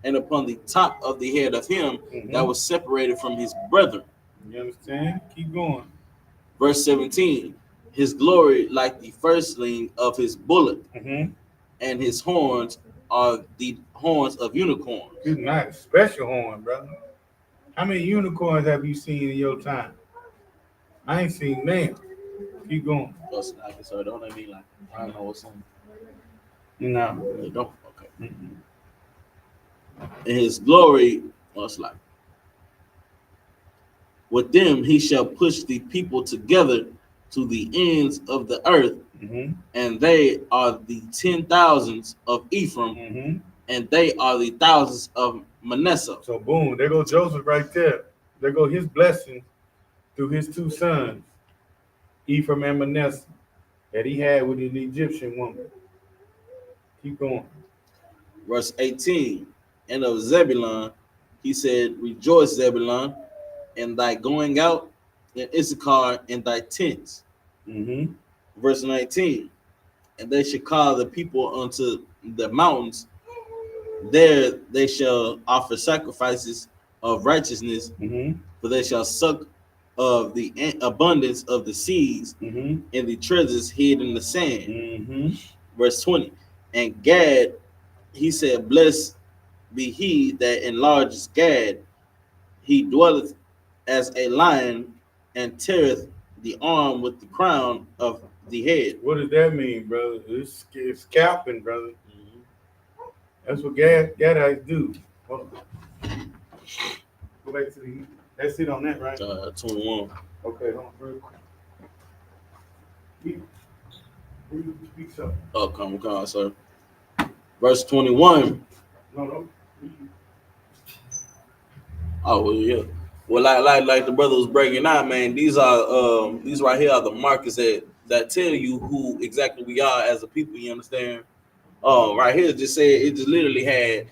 and upon the top of the head of him that was separated from his brethren. You understand? Keep going. Verse 17. His glory like the firstling of his bullock, Mm-hmm. and his horns are the horns of unicorns. Good night. Special horn, brother. How many unicorns have you seen in your time? I ain't seen none. Keep going. So don't let me like I don't know what's on. No. They don't. Okay. Mm-mm. And his glory was like with them he shall push the people together to the ends of the earth, Mm-hmm. and they are the 10,000s of Ephraim, Mm-hmm. and they are the thousands of Manasseh. So boom, there goes Joseph right there. There go his blessing through his two sons, Ephraim and Manasseh, that he had with an Egyptian woman. Keep going. Verse 18. And of Zebulun, he said, rejoice, Zebulun, in thy going out, and Issachar in thy tents. Mm-hmm. Verse 19. And they shall call the people unto the mountains. There they shall offer sacrifices of righteousness, Mm-hmm. for they shall suck of the abundance of the seas, Mm-hmm. and the treasures hid in the sand. Mm-hmm. Verse 20. And Gad, he said, blessed be he that enlarges Gad. He dwelleth as a lion, and teareth the arm with the crown of the head. What does that mean, brother? It's scalping, brother. That's what Gadites do. Hold on. Go back to the That's it on that, right? 21. Okay, hold on real quick. Speak something. Oh, come on, sir. Verse 21. No. Oh, well, yeah. Well, like the brother was breaking down, man. These right here are the markers that tell you who exactly we are as a people. You understand? Right here just said it just literally had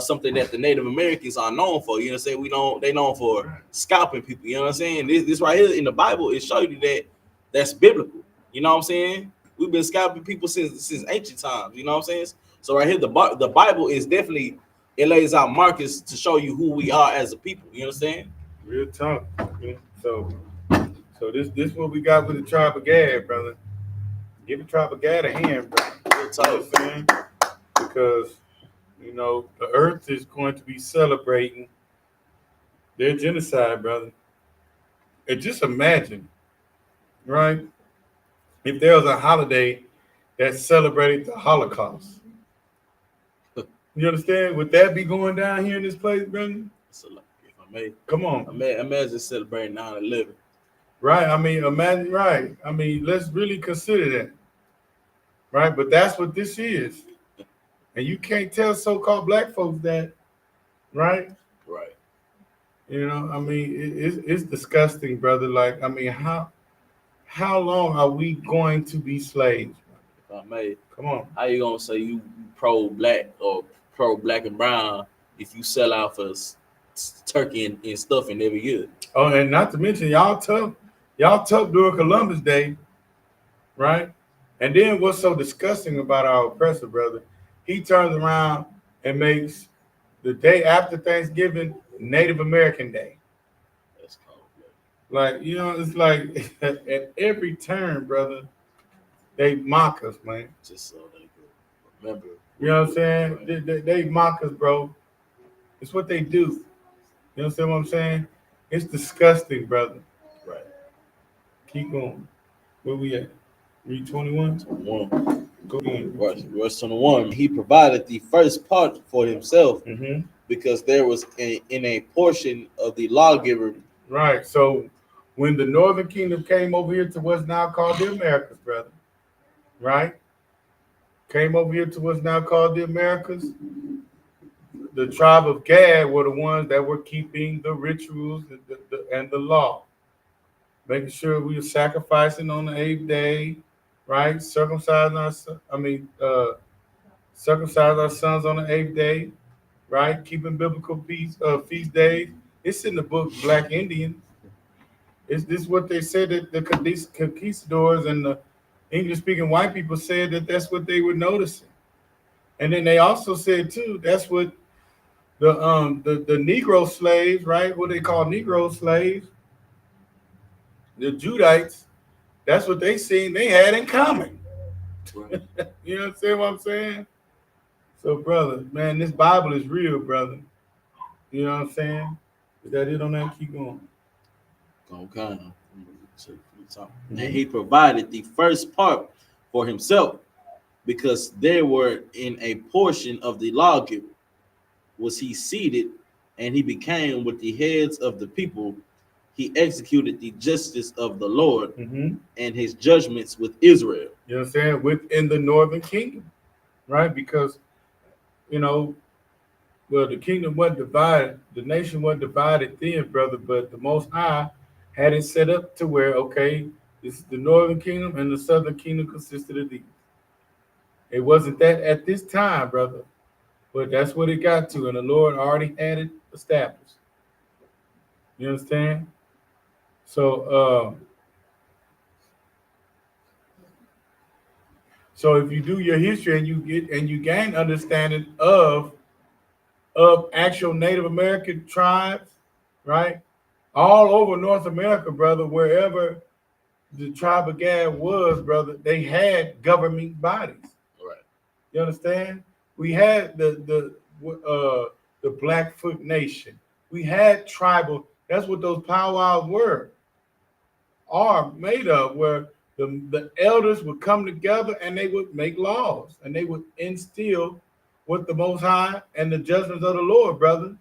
something that the Native Americans are known for. You know what I'm saying? They known for scalping people. You know what I'm saying? This right here in the Bible, it showed you that that's biblical. You know what I'm saying? We've been scalping people since ancient times. You know what I'm saying? So right here, the Bible is definitely, it lays out markers to show you who we are as a people. You understand? Real talk. So this what we got with the tribe of Gad, brother. Give the tribe of Gad a hand, brother. Real talk. You know what I'm saying? Because the earth is going to be celebrating their genocide, brother. And just imagine, right? If there was a holiday that celebrated the Holocaust. You understand? Would that be going down here in this place, brother? So, if I may, Come on. imagine celebrating 9/11. Right. I mean, imagine. Right. I mean, let's really consider that. Right. But that's what this is, and you can't tell so-called black folks that, right? Right. I mean, it's disgusting, brother. Like, I mean, how long are we going to be slaves? If I may, Come on. how you gonna say you pro-black or pro-black and brown if you sell out for turkey and stuffing every year? Oh, and not to mention y'all tough during Columbus Day, right? And then what's so disgusting about our oppressor, brother? He turns around and makes the day after Thanksgiving Native American Day. That's cold, Like, it's like at every turn, brother, they mock us, man. just so they could remember. You know what I'm saying? They mock us, bro. It's what they do. You understand what I'm saying? It's disgusting, brother. Right. Keep going. Where we at? Read 21? 21. Go in. Verse 21. He provided the first part for himself Mm-hmm. because there was in a portion of the lawgiver. Right. So when the Northern Kingdom came over here to what's now called the Americas, brother, right? Came over here to what's now called the Americas. The tribe of Gad were the ones that were keeping the rituals and the law, making sure we were sacrificing on the 8th day, right? Circumcising our sons on the 8th day, right? Keeping biblical feast days. It's in the book Black Indian. Is this what they said that these conquistadors and the English-speaking white people said that's what they were noticing, and then they also said too that's what the Negro slaves, right? What they call Negro slaves, the Judites. That's what they seen they had in common. Right. You understand what I'm saying? So, brother, man, this Bible is real, brother. You know what I'm saying? Is that it on that? Keep going. Okay. And he provided the first part for himself because there were in a portion of the lawgiver was he seated, and he became with the heads of the people. He executed the justice of the Lord and his judgments with Israel. You know what I'm saying? Within the Northern Kingdom, right? Because, the kingdom wasn't divided, the nation wasn't divided then, brother, but the Most High had it set up to where, okay, this is the Northern Kingdom and the Southern Kingdom consisted of these. It wasn't that at this time, brother, but that's what it got to, and the Lord already had it established. You understand? So, so if you do your history and you gain understanding of actual Native American tribes, right? All over North America, brother, wherever the tribe of Gad was, brother, they had government bodies. Right. You understand? We had the Blackfoot Nation. We had tribal. That's what those powwows are made of, where the elders would come together and they would make laws and they would instill what the Most High and the judgments of the Lord, brother.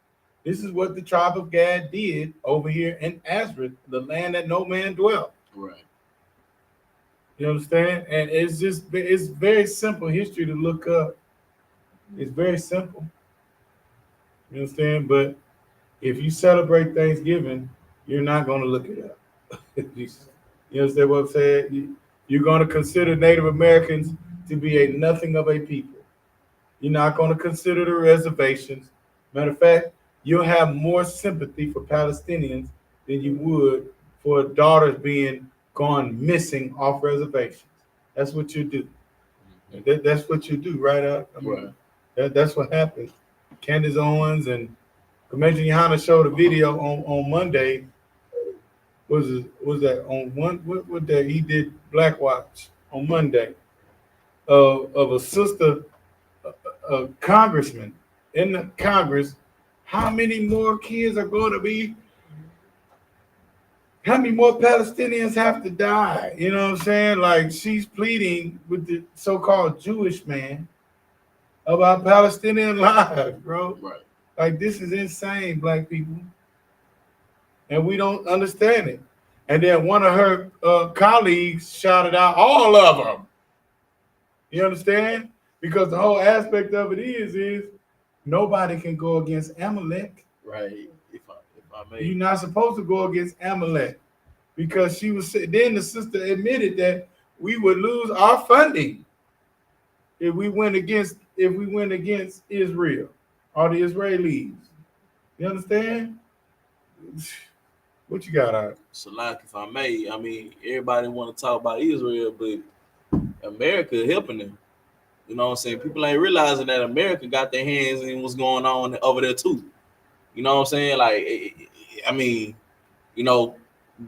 This is what the tribe of Gad did over here in Azareth, the land that no man dwelt. Right. You understand? And it's very simple history to look up. It's very simple. You understand? But if you celebrate Thanksgiving, you're not going to look it up. You understand what I'm saying? You're going to consider Native Americans to be a nothing of a people. You're not going to consider the reservations. Matter of fact, you'll have more sympathy for Palestinians than you would for daughters being gone missing off reservations. That's what you do. That's what you do, right? I mean, Right. that's what happened. Candace Owens and Commander YAHANNA showed a video on Monday. Was that on what day he did Black Watch on Monday of a sister, a congressman in the Congress. How many more kids are going to be? How many more Palestinians have to die? You know what I'm saying? Like she's pleading with the so-called Jewish man about Palestinian lives, bro. Right. Like this is insane, black people, and we don't understand it. And then one of her colleagues shouted out all of them. You understand? Because the whole aspect of it is nobody can go against Amalek. Right. If I may. You're not supposed to go against Amalek because she was. Then the sister admitted that we would lose our funding if we went against Israel or the Israelis. You understand? What you got out? Salak, if I may, I mean, everybody want to talk about Israel, but America helping them. You know what I'm saying? People ain't realizing that America got their hands in what's going on over there too. You know what I'm saying? Like, I mean, you know,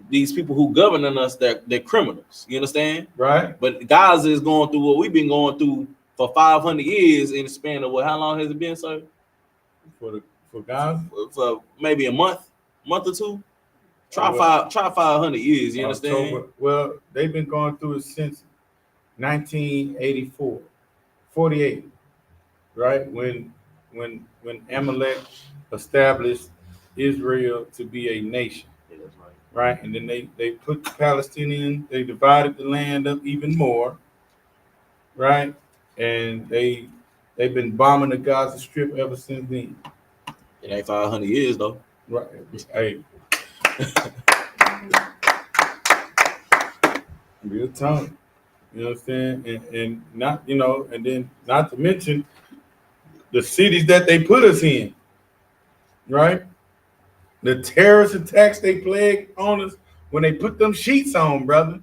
these people who governing us, they're criminals. You understand? Right. But Gaza is going through what we've been going through for 500 years in the span of how long has it been, sir? For Gaza? For maybe a month or two. Try 500 years. You understand? Well, they've been going through it since 1984, 48, right? When Amalek established Israel to be a nation. Yeah, that's right. Right, and then they put the Palestinians, they divided the land up even more, right? And they've been bombing the Gaza Strip ever since then. It ain't 500 years though. Right. Hey. Real time. You know what I'm saying? And not, you know, and then not to mention the cities that they put us in, right? The terrorist attacks they plagued on us when they put them sheets on, brother,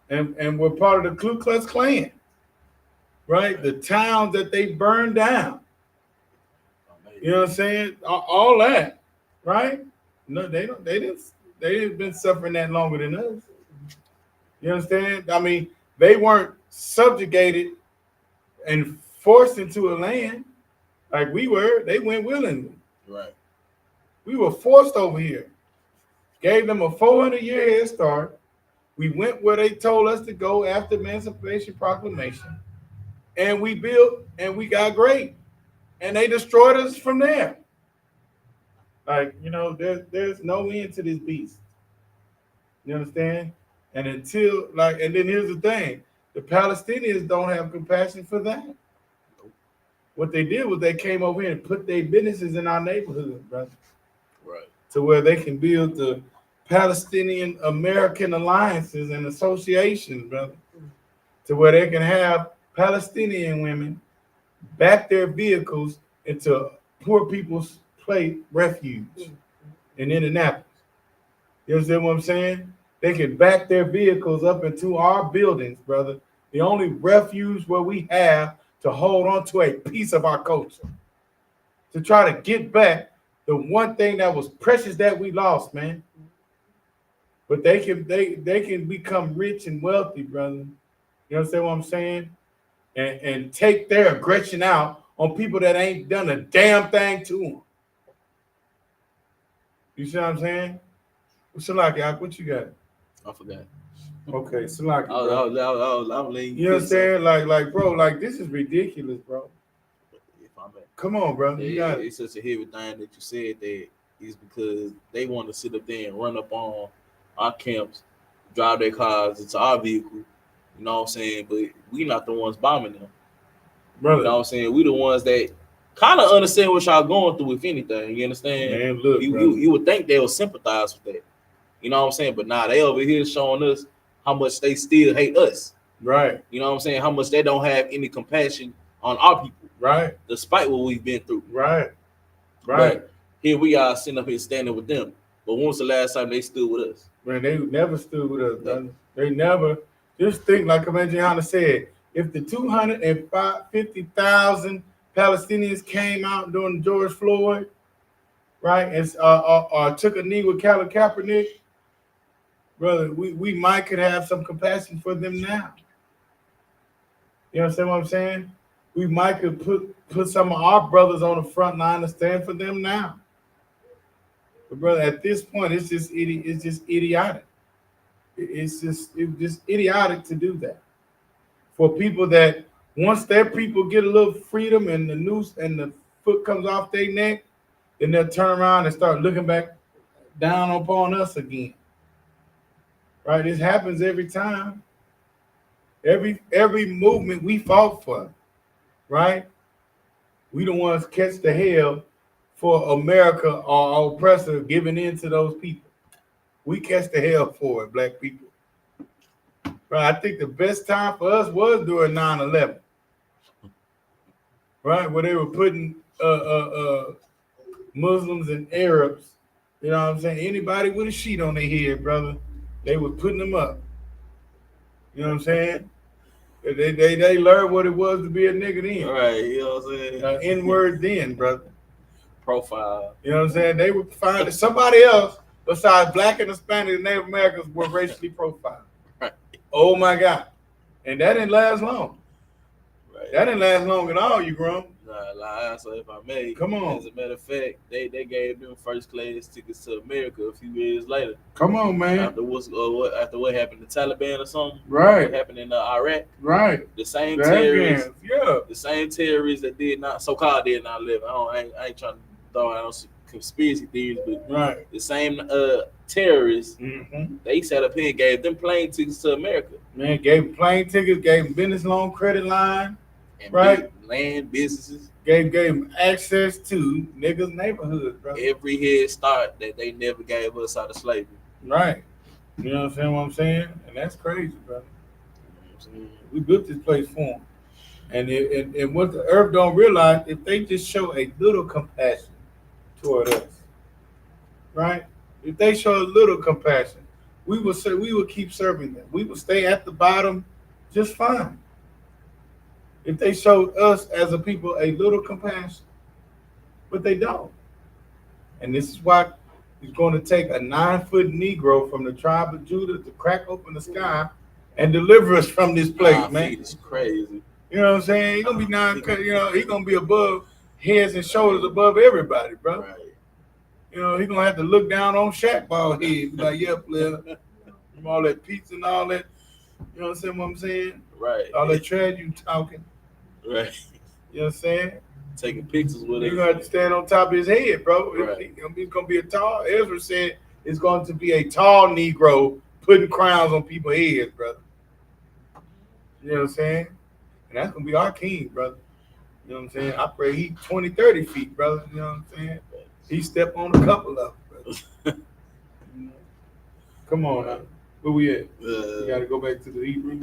and we're part of the Ku Klux Klan, right? The towns that they burned down. You know what I'm saying? All that, right? No, they didn't been suffering that longer than us. You understand? I mean, they weren't subjugated and forced into a land like we were. They went willingly. Right. We were forced over here. Gave them a 400-year head start. We went where they told us to go after Emancipation Proclamation. And we built and we got great. And they destroyed us from there. Like, you know, there's no end to this beast. You understand? And until, like, and then here's the thing. The Palestinians don't have compassion for that. What they did was they came over here and put their businesses in our neighborhood, brother. Right. To where they can build the Palestinian American alliances and associations, brother. To where they can have Palestinian women back their vehicles into poor people's refuge in Indianapolis. You understand what I'm saying? They can back their vehicles up into our buildings, brother. The only refuge where we have to hold on to a piece of our culture. To try to get back the one thing that was precious that we lost, man. But they can become rich and wealthy, brother. You understand what I'm saying? And take their aggression out on people that ain't done a damn thing to them. You see what I'm saying? Salaki, what you got? I forgot. Okay, Salaki. I was letting you know what I'm saying? Like, bro, like this is ridiculous, bro. I may. Come on, brother. You got it. It's such a heavy thing that you said that is because they want to sit up there and run up on our camps, drive their cars into our vehicle. You know what I'm saying? But we not the ones bombing them. Brother. You know what I'm saying? We the ones that kind of understand what y'all going through, if anything. You understand? Man, look, you would think they will sympathize with that. You know what I'm saying? But nah, they over here showing us how much they still hate us. Right. You know what I'm saying? How much they don't have any compassion on our people. Right. Despite what we've been through. Right. Right. But here we are sitting up here standing with them. But when was the last time they stood with us? Man, they never stood with us, brother. They never. Just think, like Commander YAHANNA said, if the 250,000 Palestinians came out during George Floyd, right, and took a knee with Colin Kaepernick, brother, we might could have some compassion for them now. You understand what I'm saying? We might could put some of our brothers on the front line to stand for them now. But brother, at this point, it's just idiotic. It's just idiotic to do that. For people that once their people get a little freedom and the noose and the foot comes off their neck, then they'll turn around and start looking back down upon us again. Right? This happens every time. Every movement we fought for, right? We the ones catch the hell for America or our oppressor giving in to those people. We catch the hell for it, black people. Right? I think the best time for us was during 9/11. Right? Where they were putting Muslims and Arabs, you know what I'm saying? Anybody with a sheet on their head, brother, they were putting them up. You know what I'm saying? They learned what it was to be a nigga then. Right, you know what I'm saying? N-word then, brother. Profile. You know what I'm saying? They were finding somebody else besides black and Hispanic and Native Americans were racially profiled. Right. Oh my God. And that didn't last long. Right. That didn't last long at all, you grown. Nah, so if I may, come on. As a matter of fact, they gave them first class tickets to America a few years later. Come on, man. After what happened to Taliban or something? Right. What happened in Iraq? Right. The same terrorists. Yeah. The same terrorists that did not so-called did not live. I ain't trying to throw out some conspiracy theories, but right. The same terrorists, they sat up here and gave them plane tickets to America. Man, gave them plane tickets, gave them business loan credit line, and right? Land, businesses. Gave them access to niggas' neighborhoods, bro. Every head start that they never gave us out of slavery. Right. You know what I'm saying? And that's crazy, brother. You know we built this place for them. And what the earth don't realize, if they just show a little compassion toward us, right? If they show a little compassion, we will keep serving them. We will stay at the bottom just fine. If they showed us as a people a little compassion, but they don't. And this is why it's going to take a 9-foot Negro from the tribe of Judah to crack open the sky and deliver us from this place, man. It's crazy. You know what I'm saying? He's gonna be he's gonna be above heads and shoulders above everybody, bro. Right. You know, he's gonna have to look down on Shaq ball head, be like, yeah, player. All that pizza and all that. You know what I'm saying? Right. All that trash you talking. Right. You know what I'm saying? Taking pictures with it. You're gonna have to stand on top of his head, bro. Right. It's gonna be a tall. Ezra said it's going to be a tall Negro putting crowns on people's heads, brother. You know what I'm saying? And that's gonna be our king, brother. You know what I'm saying? I pray he 20, 30 feet, brother. You know what I'm saying? He stepped on a couple of them, brother. Come on, now. Where we at? We gotta go back to the Hebrew.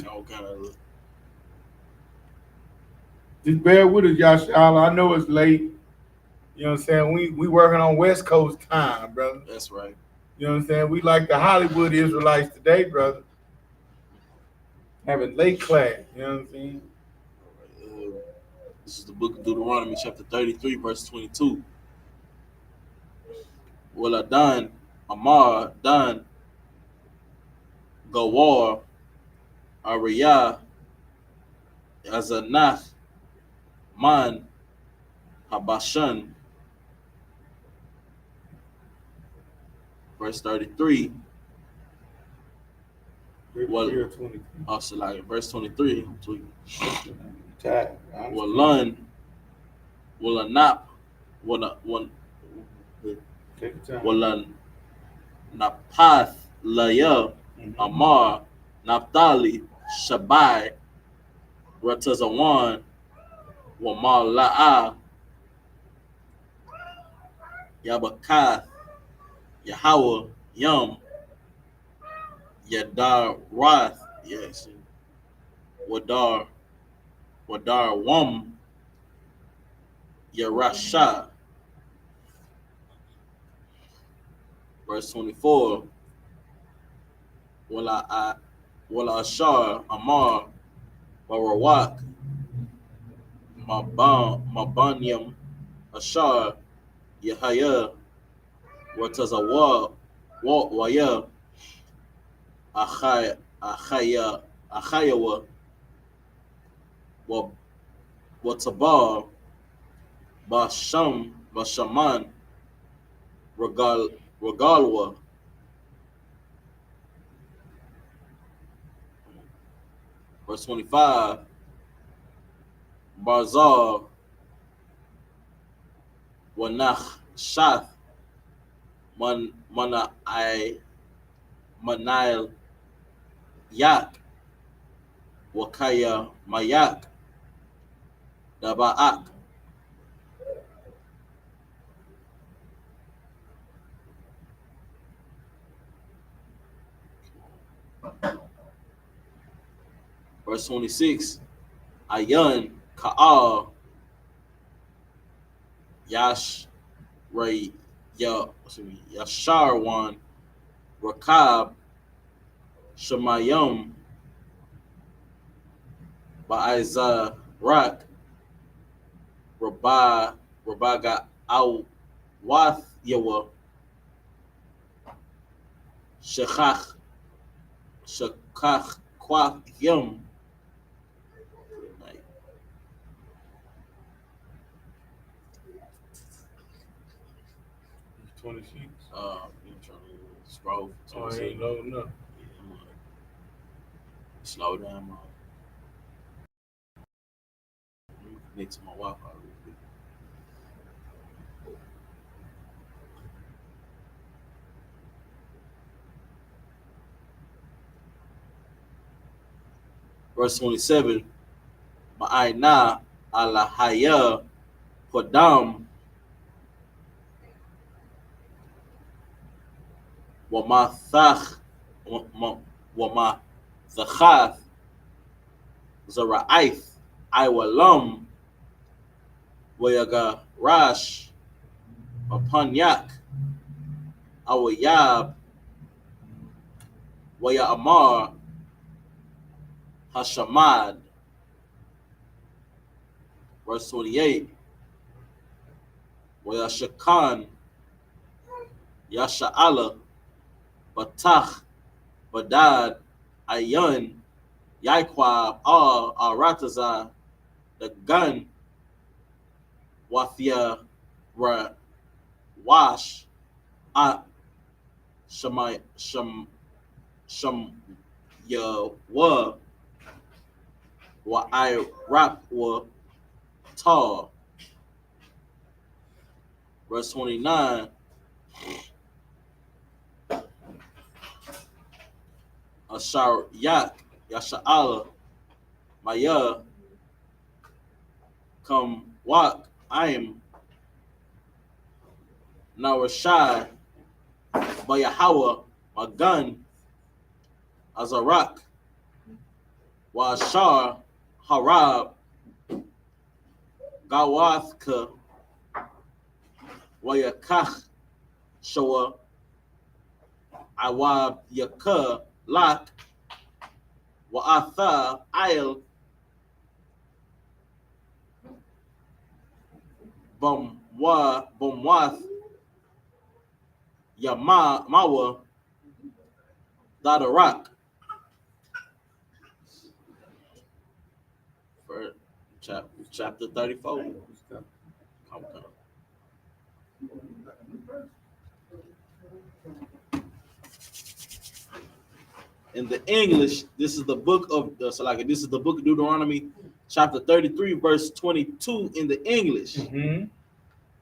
Just bear with us, y'all. I know it's late. You know what I'm saying? We working on West Coast time, brother. That's right. You know what I'm saying? We like the Hollywood Israelites today, brother. Having late class. You know what I'm saying? This is the book of Deuteronomy, chapter 33, verse 22. Well, Dan, Amar, Dan, Gawar, Ariyah, Azanath, Man, Habashan. Verse 33. Well, also like verse 23. Walun, Wala nap. Wala Take your time. wala napath laya Amar Naphtali Shabai Ratazawan Wamal La'a Yabakath Yahweh Yum Yadar Rath, yes, Wadar Wam Yarasha. Verse 24. Wala Ashar Amar Warawak Mabanyam Ashar Yahaya Watazawa Waya Achayawa Watabar Bashaman Regalwa. Verse 25. Barzar Wanach Shath Manail Yak Wakaya Mayak Dabaak. Verse 26. Ayun Ka'al Yash Ray Yasharwan Rakab Shemayim Ba'izah Rak Rabaga Wath Yawa Shekach Kwach Yum. 26. I'm trying to scroll. Oh, I ain't loading up. Slow down, man. Let me connect to my Wi-Fi real quick. Verse 27. Ma'aina ala haya Hodam Wamathach Wamathachath Zara'ith Iwalam Wayaga Rash Apanyak Awayab Waya Amar Hashamad. Verse 28. Waya Shakan Yasha'ala Batach Badad Ayun Yaikwab Aratazah the gun Wathia Wash Sham Ya Wa I Rap Wa Tar. Verse 29. Ashar Yak Yasha'ala Maya Come Walk I am Narashai Bayahawa my gun Azarak Washar Harab Gawathka Wayakach Shoa Awab Yaka Lak Wa'atha Ayl Bumwath Yamawa Dadarak. For chapter 34. Okay. In the English, this is the book of Deuteronomy, chapter 33, verse 22 in the English. Mm-hmm.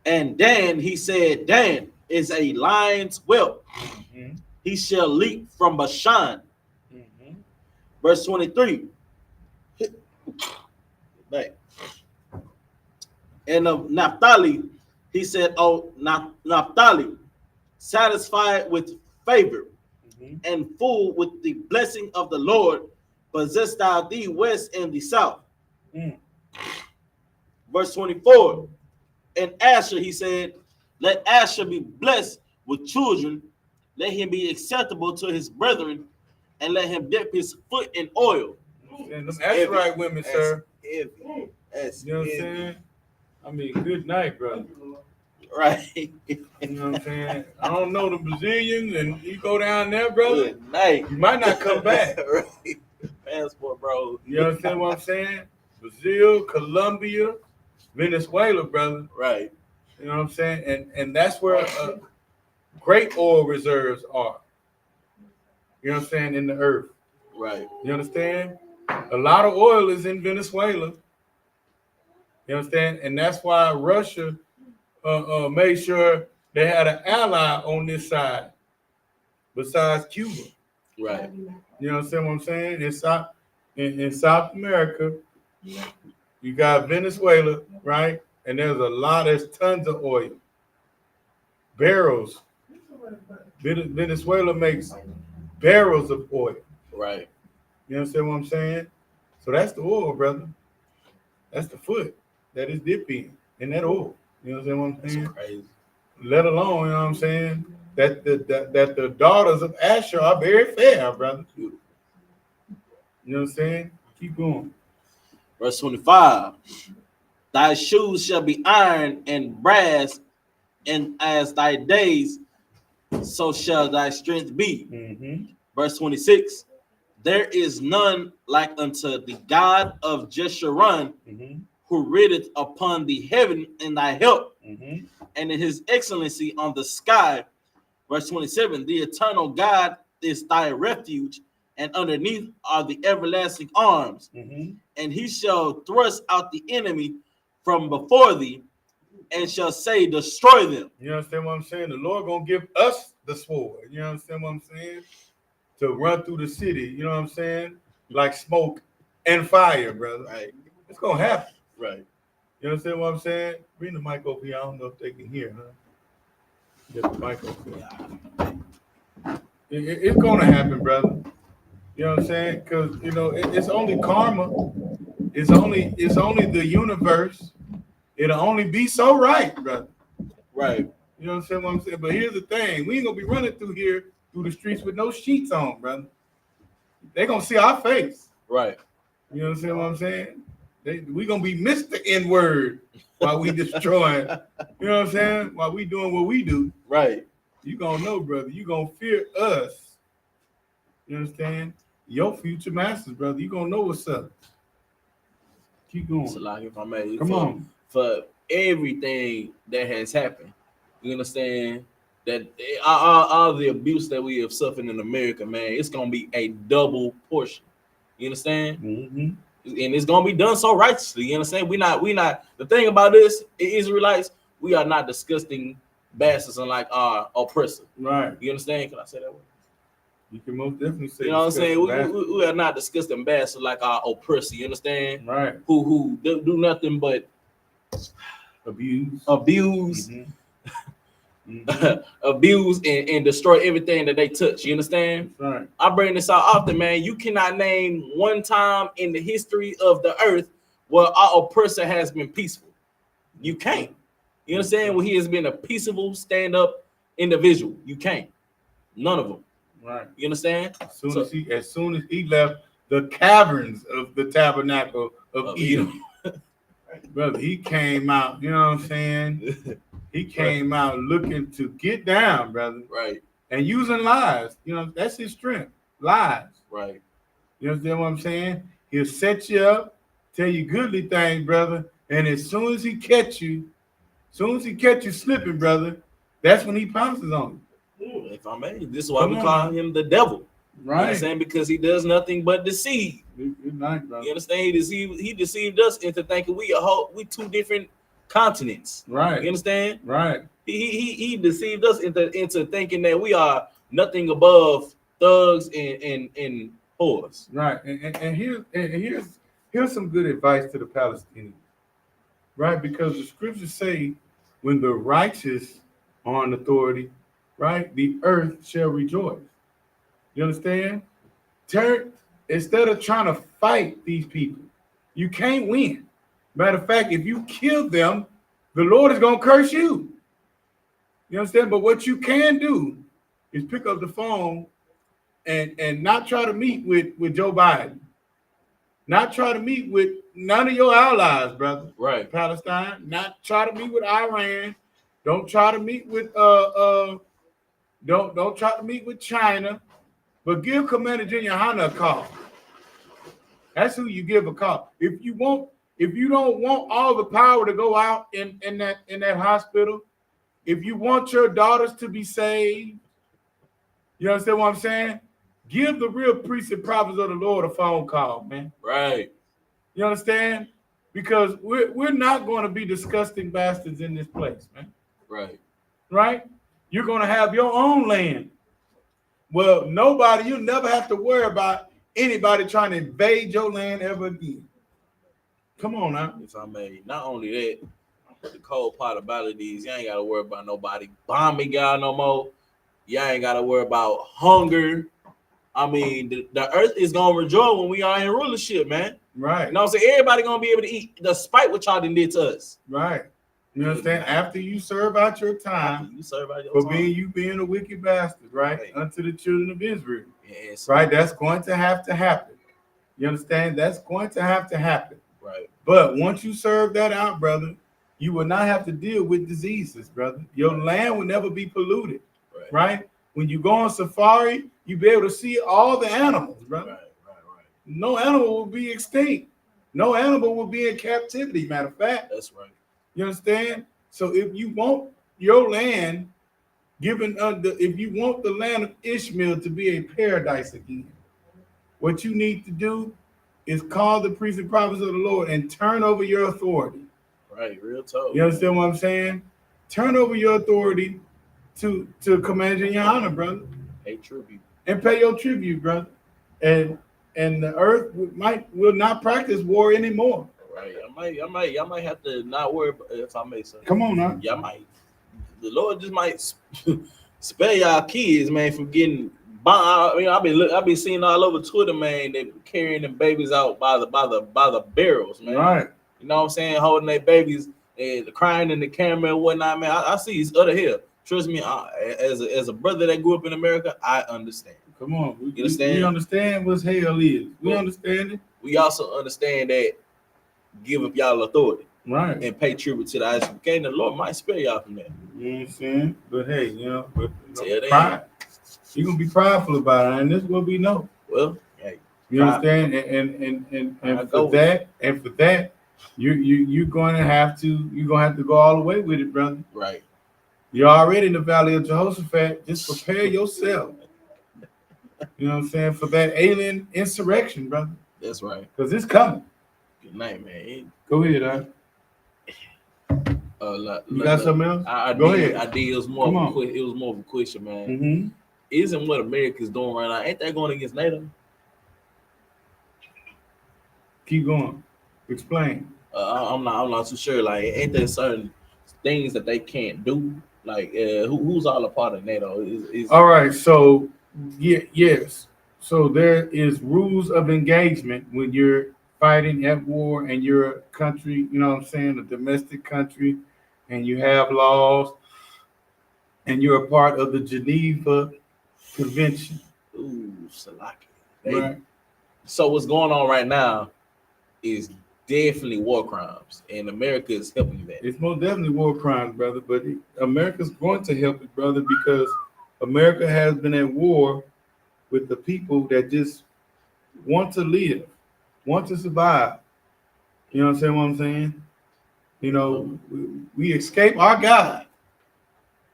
And Dan, he said, Dan is a lion's whelp. Mm-hmm. He shall leap from Bashan. Mm-hmm. Verse 23. Back. And of Naphtali, he said, oh, Naphtali, satisfied with favor Mm-hmm. and full with the blessing of the Lord, possess thou thee west and the south. Mm. Verse 24. And Asher, he said, let Asher be blessed with children, let him be acceptable to his brethren, and let him dip his foot in oil. And them Israelite women, sir. Heavy. That's You know what I'm saying? I mean, good night, brother. right. You know what I'm saying? I don't know the Brazilians, and you go down there, brother. Good night. You might not come back. Right. Passport, bro. You understand what I'm saying? Brazil, Colombia, Venezuela, brother. Right. You know what I'm saying? And that's where great oil reserves are. You know what I'm saying? In the earth. Right. You understand? A lot of oil is in Venezuela. You understand? And that's why Russia made sure they had an ally on this side besides Cuba. Right. You understand what I'm saying? In South America, you got Venezuela, right? And there's tons of oil. Barrels. Venezuela makes barrels of oil. Right. You understand what I'm saying? So that's the oil, brother. That's the foot that is dipping in that oil. You understand what I'm saying? That's crazy. Let alone, you know what I'm saying, that the daughters of Asher are very fair, brother. You know what I'm saying? Keep going. Verse 25. Thy shoes shall be iron and brass, and as thy days, so shall thy strength be. Mm-hmm. Verse 26. There is none like unto the God of Jeshurun, Mm-hmm. who rideth upon the heaven in thy help, Mm-hmm. and in his excellency on the sky. Verse 27, the eternal God is thy refuge, and underneath are the everlasting arms. Mm-hmm. And he shall thrust out the enemy from before thee, and shall say, destroy them. You understand what I'm saying? The Lord gonna give us the sword. You understand what I'm saying? To run through the city. You know what I'm saying? Like smoke and fire, brother. Right. It's gonna happen. Right. You understand what I'm saying? Bring the mic over here. I don't know if they can hear, huh? Get the mic over here. It's gonna happen, brother. You know what I'm saying? Because you know it's only karma. It's only the universe. It'll only be so right, brother. Right. You know what I'm saying? What I'm saying? But here's the thing: we ain't gonna be running through the streets with no sheets on, brother. They gonna see our face. Right. You know what I'm saying? What I'm saying? We gonna be Mr. N-word while we destroying. You know what I'm saying? While we doing what we do. Right. You gonna know, brother. You gonna fear us. You understand? Your future masters, brother. You gonna know what's up. Keep going. So like if I may, Come on. For everything that has happened, you understand that all the abuse that we have suffered in America, man, it's gonna be a double portion. You understand? Mm-hmm. And it's gonna be done so righteously. You understand? We not. The thing about this, Israelites, we are not disgusting bastards and like our oppressor. Right. You understand? Can I say that word? You can most definitely say. You know what I'm saying? We are not disgusting bastards like our oppressor. You understand? Right. Who do nothing but abuse, mm-hmm. Mm-hmm. abuse and destroy everything that they touch. You understand? That's right. I bring this out often, man. You cannot name one time in the history of the earth where our oppressor has been peaceful. You can't. You understand? When he has been a peaceable, stand-up individual. You can't. None of them. Right. You understand? As soon as he left the caverns of the tabernacle of Edom, brother, he came out. You know what I'm saying? He came out looking to get down, brother. Right. And using lies. You know, that's his strength. Lies. Right. You understand what I'm saying? He'll set you up, tell you goodly things, brother. And as soon as he catch you slipping, brother, that's when he pounces on you. If I may, this is why we call him the devil. Right. You know what I'm saying? Because he does nothing but deceive. Good night, brother. You understand? He deceived us into thinking we two different continents. Right. You understand? Right. He deceived us into thinking that we are nothing above thugs and whores. Right. And here's some good advice to the Palestinians. Right? Because the scriptures say when the righteous are in authority, right, the earth shall rejoice. You understand? Instead of trying to fight these people, you can't win. Matter of fact, if you kill them, the Lord is going to curse you. You understand? But what you can do is pick up the phone and not try to meet with Joe Biden. Not try to meet with none of your allies, brother. Right. Palestine. Not try to meet with Iran. Don't try to meet with don't try to meet with China. But give Commander General YAHANNA a call. That's who you give a call. If you don't want all the power to go out in that hospital, if you want your daughters to be saved, you understand what I'm saying? Give the real priests and prophets of the Lord a phone call, man. Right. You understand? Because we're not going to be disgusting bastards in this place, man. Right. Right? You're going to have your own land. Well, you'll never have to worry about anybody trying to invade your land ever again. Come on now. If I may, not only that, the cold part about it is you ain't got to worry about nobody bombing y'all no more. Y'all ain't got to worry about hunger. I mean, the earth is gonna rejoice when we are in rulership, man. Right. You know what I'm saying? Everybody gonna be able to eat despite what y'all did to us. Right. You understand? After you serve out your time being a wicked bastard, right? Unto the children of Israel. Yes. Right? That's going to have to happen. You understand? That's going to have to happen. Right. But once you serve that out, brother, you will not have to deal with diseases, brother. Your land will never be polluted. Right? When you go on safari, you'll be able to see all the animals, brother. Right. No animal will be extinct. No animal will be in captivity, matter of fact. That's right. You understand? So if you want your land if you want the land of Ishmael to be a paradise again, what you need to do is call the priests and prophets of the Lord and turn over your authority. Right, real talk. You understand what I'm saying? Turn over your authority to Commander YAHANNA, brother. Pay tribute. And pay your tribute, brother. And the earth will not practice war anymore. Right. Y'all might have to not worry about, if I may say. Come on now. Y'all might. The Lord just might spare y'all kids, man, from getting bombed. I mean, I've been seeing all over Twitter, man, they carrying them babies out by the barrels, man. Right. You know what I'm saying? Holding their babies and crying in the camera and whatnot, man. I see it's other here. Trust me, as a brother that grew up in America, I understand. Come on. You understand? We understand what hell is. We understand it. We also understand that give up y'all authority. Right. And pay tribute to the I.S.U.P.K. And the Lord might spare y'all from that. You know what I'm saying? But hey, pride. You're gonna be prideful about it, and this is what we know. Well, hey. You understand? And for that, you're gonna have to go all the way with it, brother. Right. You're already in the valley of Jehoshaphat. Just prepare yourself. You know what I'm saying? For that alien insurrection, brother. That's right. Because it's coming. Good night, man. Go ahead, huh? You got something else? Go ahead. It was more of a question, man. Mm-hmm. Isn't what America's doing right now, ain't that going against NATO? Keep going. Explain. I'm not too sure. Like, ain't there certain things that they can't do? Like, who's all a part of NATO? All right. So, yes. So there is rules of engagement when you're fighting at war and you're a country, you know what I'm saying, a domestic country, and you have laws, and you're a part of the Geneva Convention. Ooh, Salaki. Right. So what's going on right now is definitely war crimes, and America is helping that. It's most definitely war crimes, brother, but America's going to help it, brother, because America has been at war with the people that just want to live, want to survive. You know what I'm saying? You know, we escape our God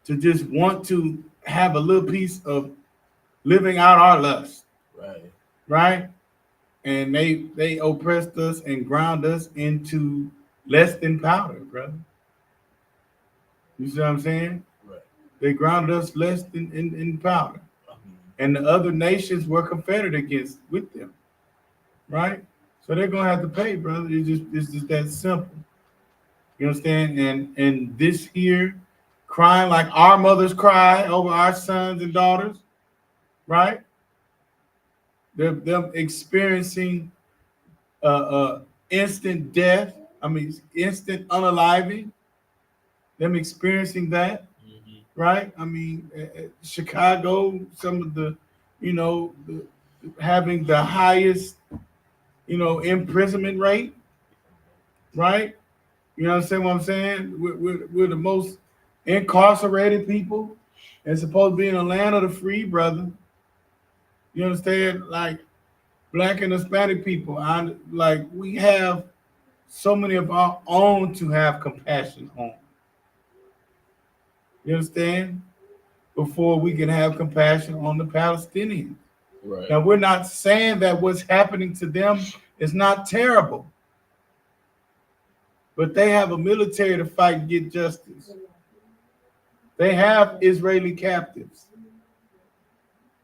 to just want to have a little piece of living out our lust. Right. Right? and they oppressed us and ground us into less than powder, brother. You see what I'm saying? Right. They grounded us less than in powder. Mm-hmm. And the other nations were confederate against with them. Right? So they're gonna have to pay, brother. It's just that simple. You understand? And this here crying like our mothers cry over our sons and daughters, right? They're them experiencing instant death. I mean, instant unaliving. Them experiencing that, right? I mean, Chicago, some of the, having the highest, imprisonment rate, right? You understand what I'm saying? We're the most incarcerated people, and supposed to be in the land of the free, brother. You understand? Like black and Hispanic people, we have so many of our own to have compassion on. You understand? Before we can have compassion on the Palestinians. Right. Now, we're not saying that what's happening to them is not terrible, but they have a military to fight and get justice. They have Israeli captives.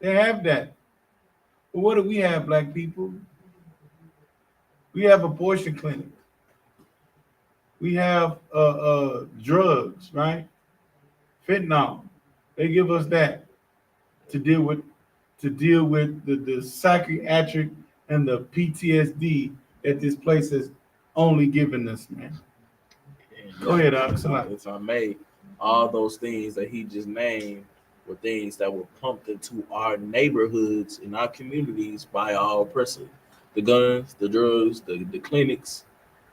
They have that. But what do we have, black people? We have abortion clinics. We have drugs, right? Fentanyl. They give us that to deal with the psychiatric and the PTSD that this place has only given us, man. Go ahead, Alex. If I may, all those things that he just named were things that were pumped into our neighborhoods and our communities by our oppressors. The guns, the drugs, the clinics,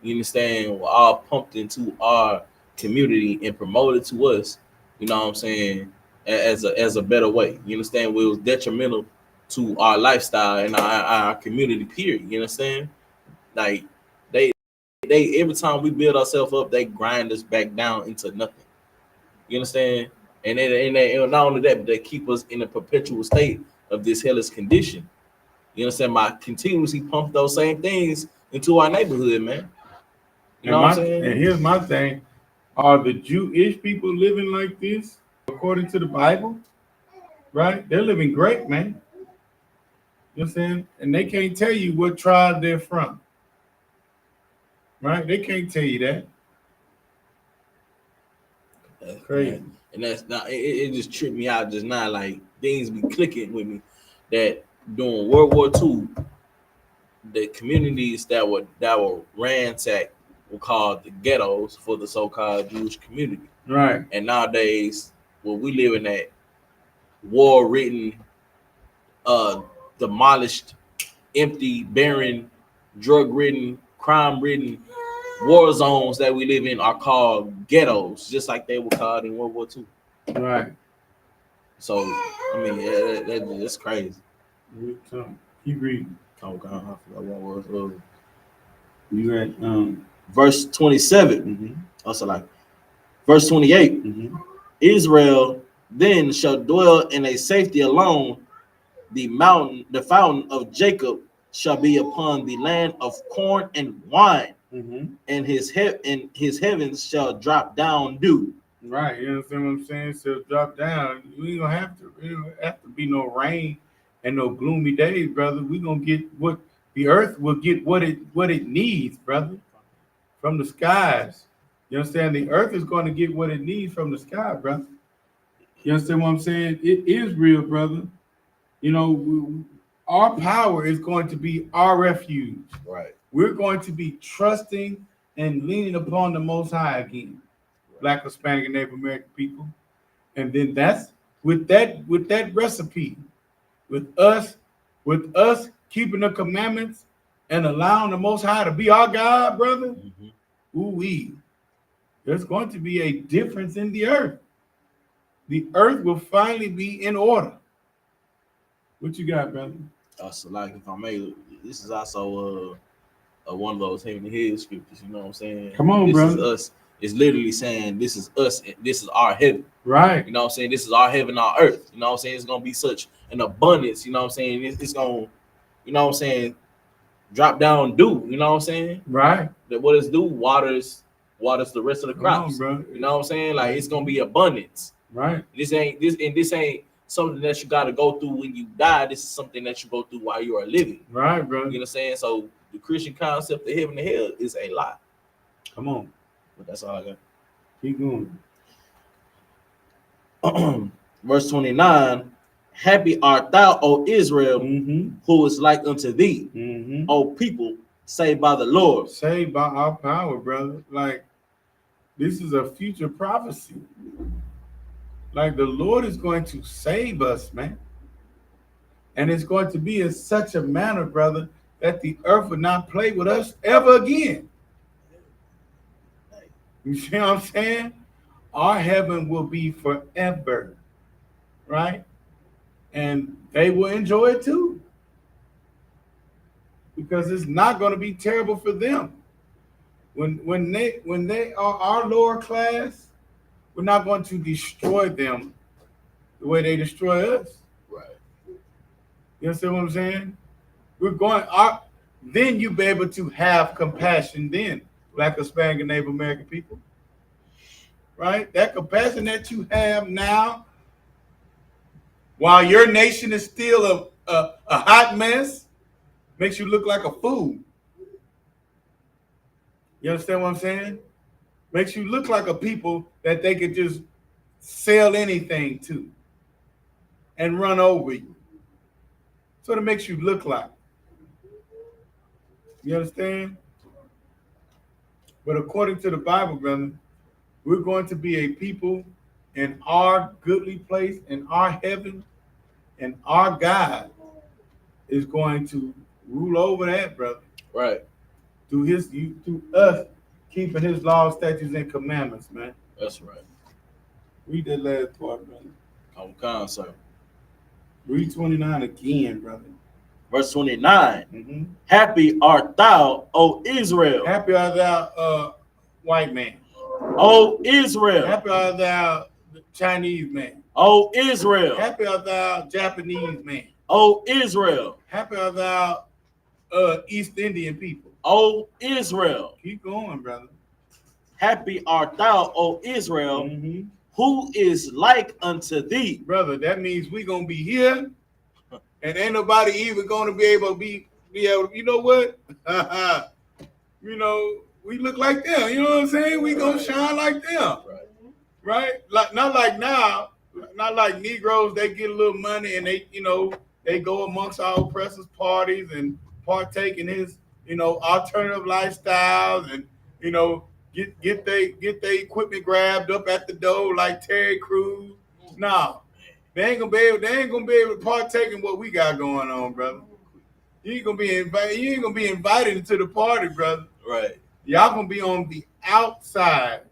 you understand, were all pumped into our community and promoted to us, you know what I'm saying, as a better way. You understand? It was detrimental to our lifestyle and our community, period. You understand? Like they every time we build ourselves up, they grind us back down into nothing. You understand? And not only that, but they keep us in a perpetual state of this hellish condition. You understand? My continuously pump those same things into our neighborhood, man. You know what I'm saying? And here's my thing: are the Jewish people living like this according to the Bible? Right? They're living great, man. You know what I'm saying? And they can't tell you what tribe they're from. Right? They can't tell you that. That's crazy. And that's not it just tripped me out just now. Like things be clicking with me that during World War II, the communities that were ransacked were called the ghettos for the so-called Jewish community. Right. And nowadays, what we live in that war-ridden, demolished, empty, barren, drug-ridden, crime-ridden war zones that we live in are called ghettos, just like they were called in World War II. Right. So, I mean, that's crazy. Keep reading. I forgot what was You at verse 27. Mm-hmm. Also like verse 28. Mm-hmm. Israel then shall dwell in a safety alone. The fountain of Jacob shall be upon the land of corn and wine, and his heavens shall drop down dew. Right, you understand what I'm saying? So drop down. We ain't gonna have to. It don't have to be no rain and no gloomy days, brother. We gonna get what the earth will get what it needs, brother, from the skies. You understand? The earth is going to get what it needs from the sky, brother. You understand what I'm saying? It is real, brother. You know, our power is going to be our refuge. Right. We're going to be trusting and leaning upon the Most High again. Black, Hispanic, and Native American people. And then that's with that recipe, with us keeping the commandments and allowing the Most High to be our God, brother. There's going to be a difference in the earth. The earth will finally be in order. What you got, brother? So like, if I may, this is also one of those heaven and head scriptures. You know what I'm saying? Come on, brother. This is us. It's literally saying this is us. This is our heaven. Right. You know what I'm saying? This is our heaven, our earth. You know what I'm saying? It's gonna be such an abundance. You know what I'm saying? It's gonna, you know what I'm saying? drop down dew. You know what I'm saying? Right. That what it's do waters the rest of the crops. Come on, bro. You know what I'm saying? Like it's gonna be abundance. Right. This ain't something that you got to go through when you die. This is something that you go through while you are living. Right, bro. You know what I'm saying? So the Christian concept of heaven and hell is a lie. Come on. But that's all I got. Keep going. Verse 29. Happy art thou, O Israel, who is like unto thee, O people saved by the Lord. Saved by our power, brother. Like, this is a future prophecy. Like, the Lord is going to save us, man. And it's going to be in such a manner, brother, that the earth will not play with us ever again. You see what I'm saying? Our heaven will be forever, right? And they will enjoy it too. Because it's not going to be terrible for them. When they are our lower class, we're not going to destroy them the way they destroy us. Right. You understand what I'm saying? Then you'll be able to have compassion then, Black, Hispanic, and Native American people. Right? That compassion that you have now, while your nation is still a hot mess, makes you look like a fool. You understand what I'm saying? Makes you look like a people that they could just sell anything to and run over you. That's what it makes you look like. You understand? But according to the Bible, brother, we're going to be a people in our goodly place, in our heaven, and our God is going to rule over that, brother. Right. Through us keeping his laws, statutes, and commandments, man. That's right. Read that last part, brother. I'm kind, sir. Read 29 again, brother. Verse 29. Happy art thou, O Israel. Happy art thou, white man. O Israel. Happy art thou, Chinese man. O Israel. Happy art thou, Japanese man. O Israel. Happy art thou, East Indian people. O Israel. Keep going, brother. Happy art thou, O Israel, who is like unto thee. Brother, that means we're going to be here, and ain't nobody even going to be able to be able, you know what? You know, we look like them. You know what I'm saying? We going to shine like them. Right? Like, not like now. Not like Negroes, they get a little money and they, you know, they go amongst our oppressors' parties and partake in his, you know, alternative lifestyles and, you know, get their equipment grabbed up at the door like Terry Crews. No, they ain't gonna be able to partake in what we got going on, brother. You ain't gonna be invited into the party, brother. Right. Y'all gonna be on the outside,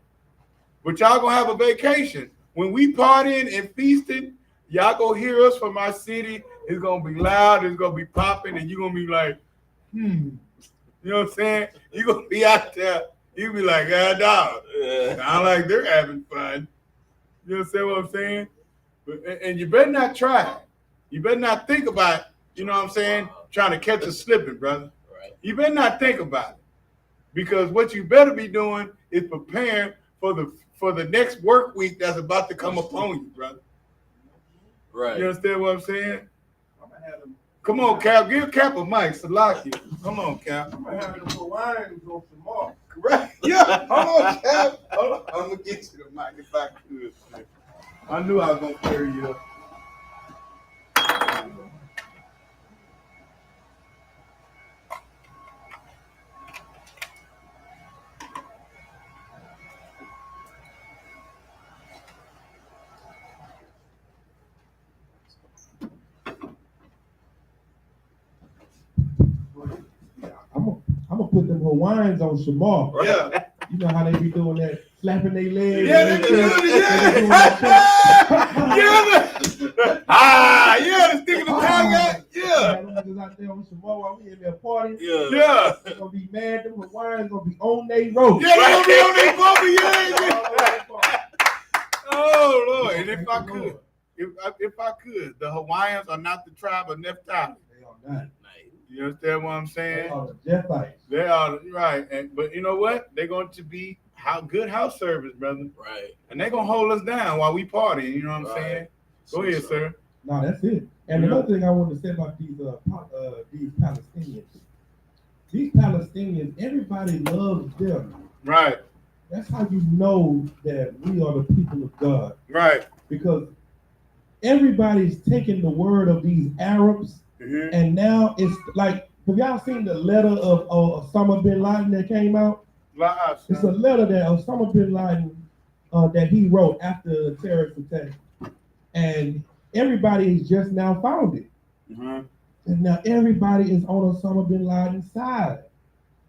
but y'all gonna have a vacation. When we partying and feasting, y'all gonna hear us from our city. It's gonna be loud. It's gonna be popping, and you're gonna be like, You know what I'm saying? You're gonna be out there. You be like, dog. Sound like they're having fun. You understand what I'm saying? And you better not try. You better not think about, you know what I'm saying, trying to catch us slipping, brother. Right. You better not think about it. Because what you better be doing is preparing for the next work week that's about to come upon you, brother. Right. You understand what I'm saying? Come on, Cap. Give Cap a mic. Salaki. Come on, Cap. I'm having a little wine on some more. Right. Yeah. Hold on, Cap. Hold on. I'm gonna get you the mic if I could. I knew I was gonna carry you up. I'm gonna put them Hawaiians on Shamar. Yeah. You know how they be doing that, slapping their legs. Yeah, they do it. Yeah, the stick of the tongue out. Yeah. Niggas out there on Shamar while we in there partying. Yeah. They're gonna be mad. Them Hawaiians gonna be on their road. Yeah, they're gonna be on their bumper. Yeah. Oh Lord! And if I could, the Hawaiians are not the tribe of Naphtali. They are not. You understand what I'm They saying? are the Jethites. They are right, but you know what? They're going to be good house service, brother. Right. And they're gonna hold us down while we party. You know what I'm Right. saying? Go ahead, sir. No, that's it. And Yeah. another thing I want to say about these Palestinians. These Palestinians, everybody loves them. Right. That's how you know that we are the people of God. Right. Because everybody's taking the word of these Arabs, and now it's like, have y'all seen the letter of Osama bin Laden that came out? It's a letter that Osama bin Laden that he wrote after the terrorist attack, and everybody is just now found it. And now everybody is on Osama bin Laden's side.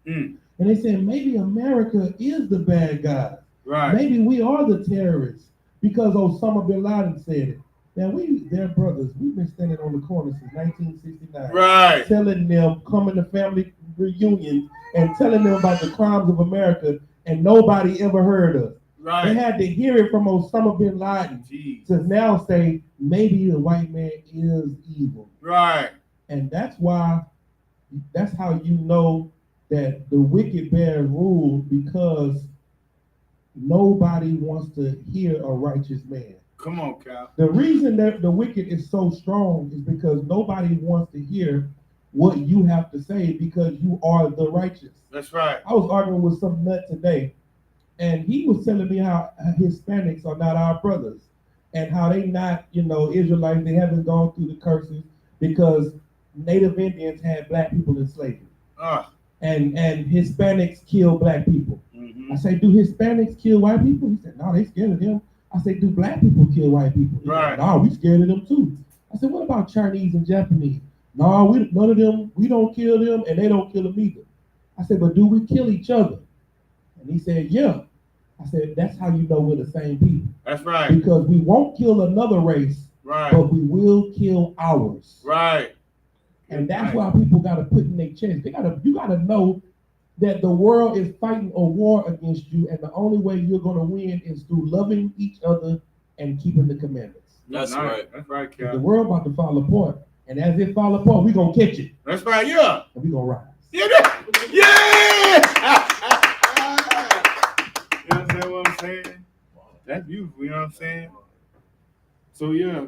And they said maybe America is the bad guy. Right. Maybe we are the terrorists because Osama bin Laden said it. Now they're brothers. We've been standing on the corner since 1969. Right. Telling them, coming to family reunions and telling them about the crimes of America, and nobody ever heard us. Right. They had to hear it from Osama bin Laden to now say maybe the white man is evil. Right. And that's how you know that the wicked bear rule, because nobody wants to hear a righteous man. Come on, Cal. The reason that the wicked is so strong is because nobody wants to hear what you have to say, because you are the righteous. That's right. I was arguing with some nut today, and he was telling me how Hispanics are not our brothers, and how they not, Israelites. They haven't gone through the curses because Native Indians had black people in slavery. And Hispanics kill black people. I say, do Hispanics kill white people? He said, no, they scared of them. I say, do black people kill white people? He said, no, we scared of them too. I said, what about Chinese and Japanese? No, none of them, we don't kill them, and they don't kill them either. I said, but do we kill each other? And he said, yeah. I said, that's how you know we're the same people. That's right. Because we won't kill another race, but we will kill ours. Right. And that's why people got to put in their chest. You gotta know that the world is fighting a war against you, and the only way you're gonna win is through loving each other and keeping the commandments. That's right. That's right, Cal. The world about to fall apart, and as it fall apart, we gonna catch it. That's right, yeah. And we gonna rise. Yeah. Yeah. You understand what I'm saying? That's beautiful. You know what I'm saying? So yeah,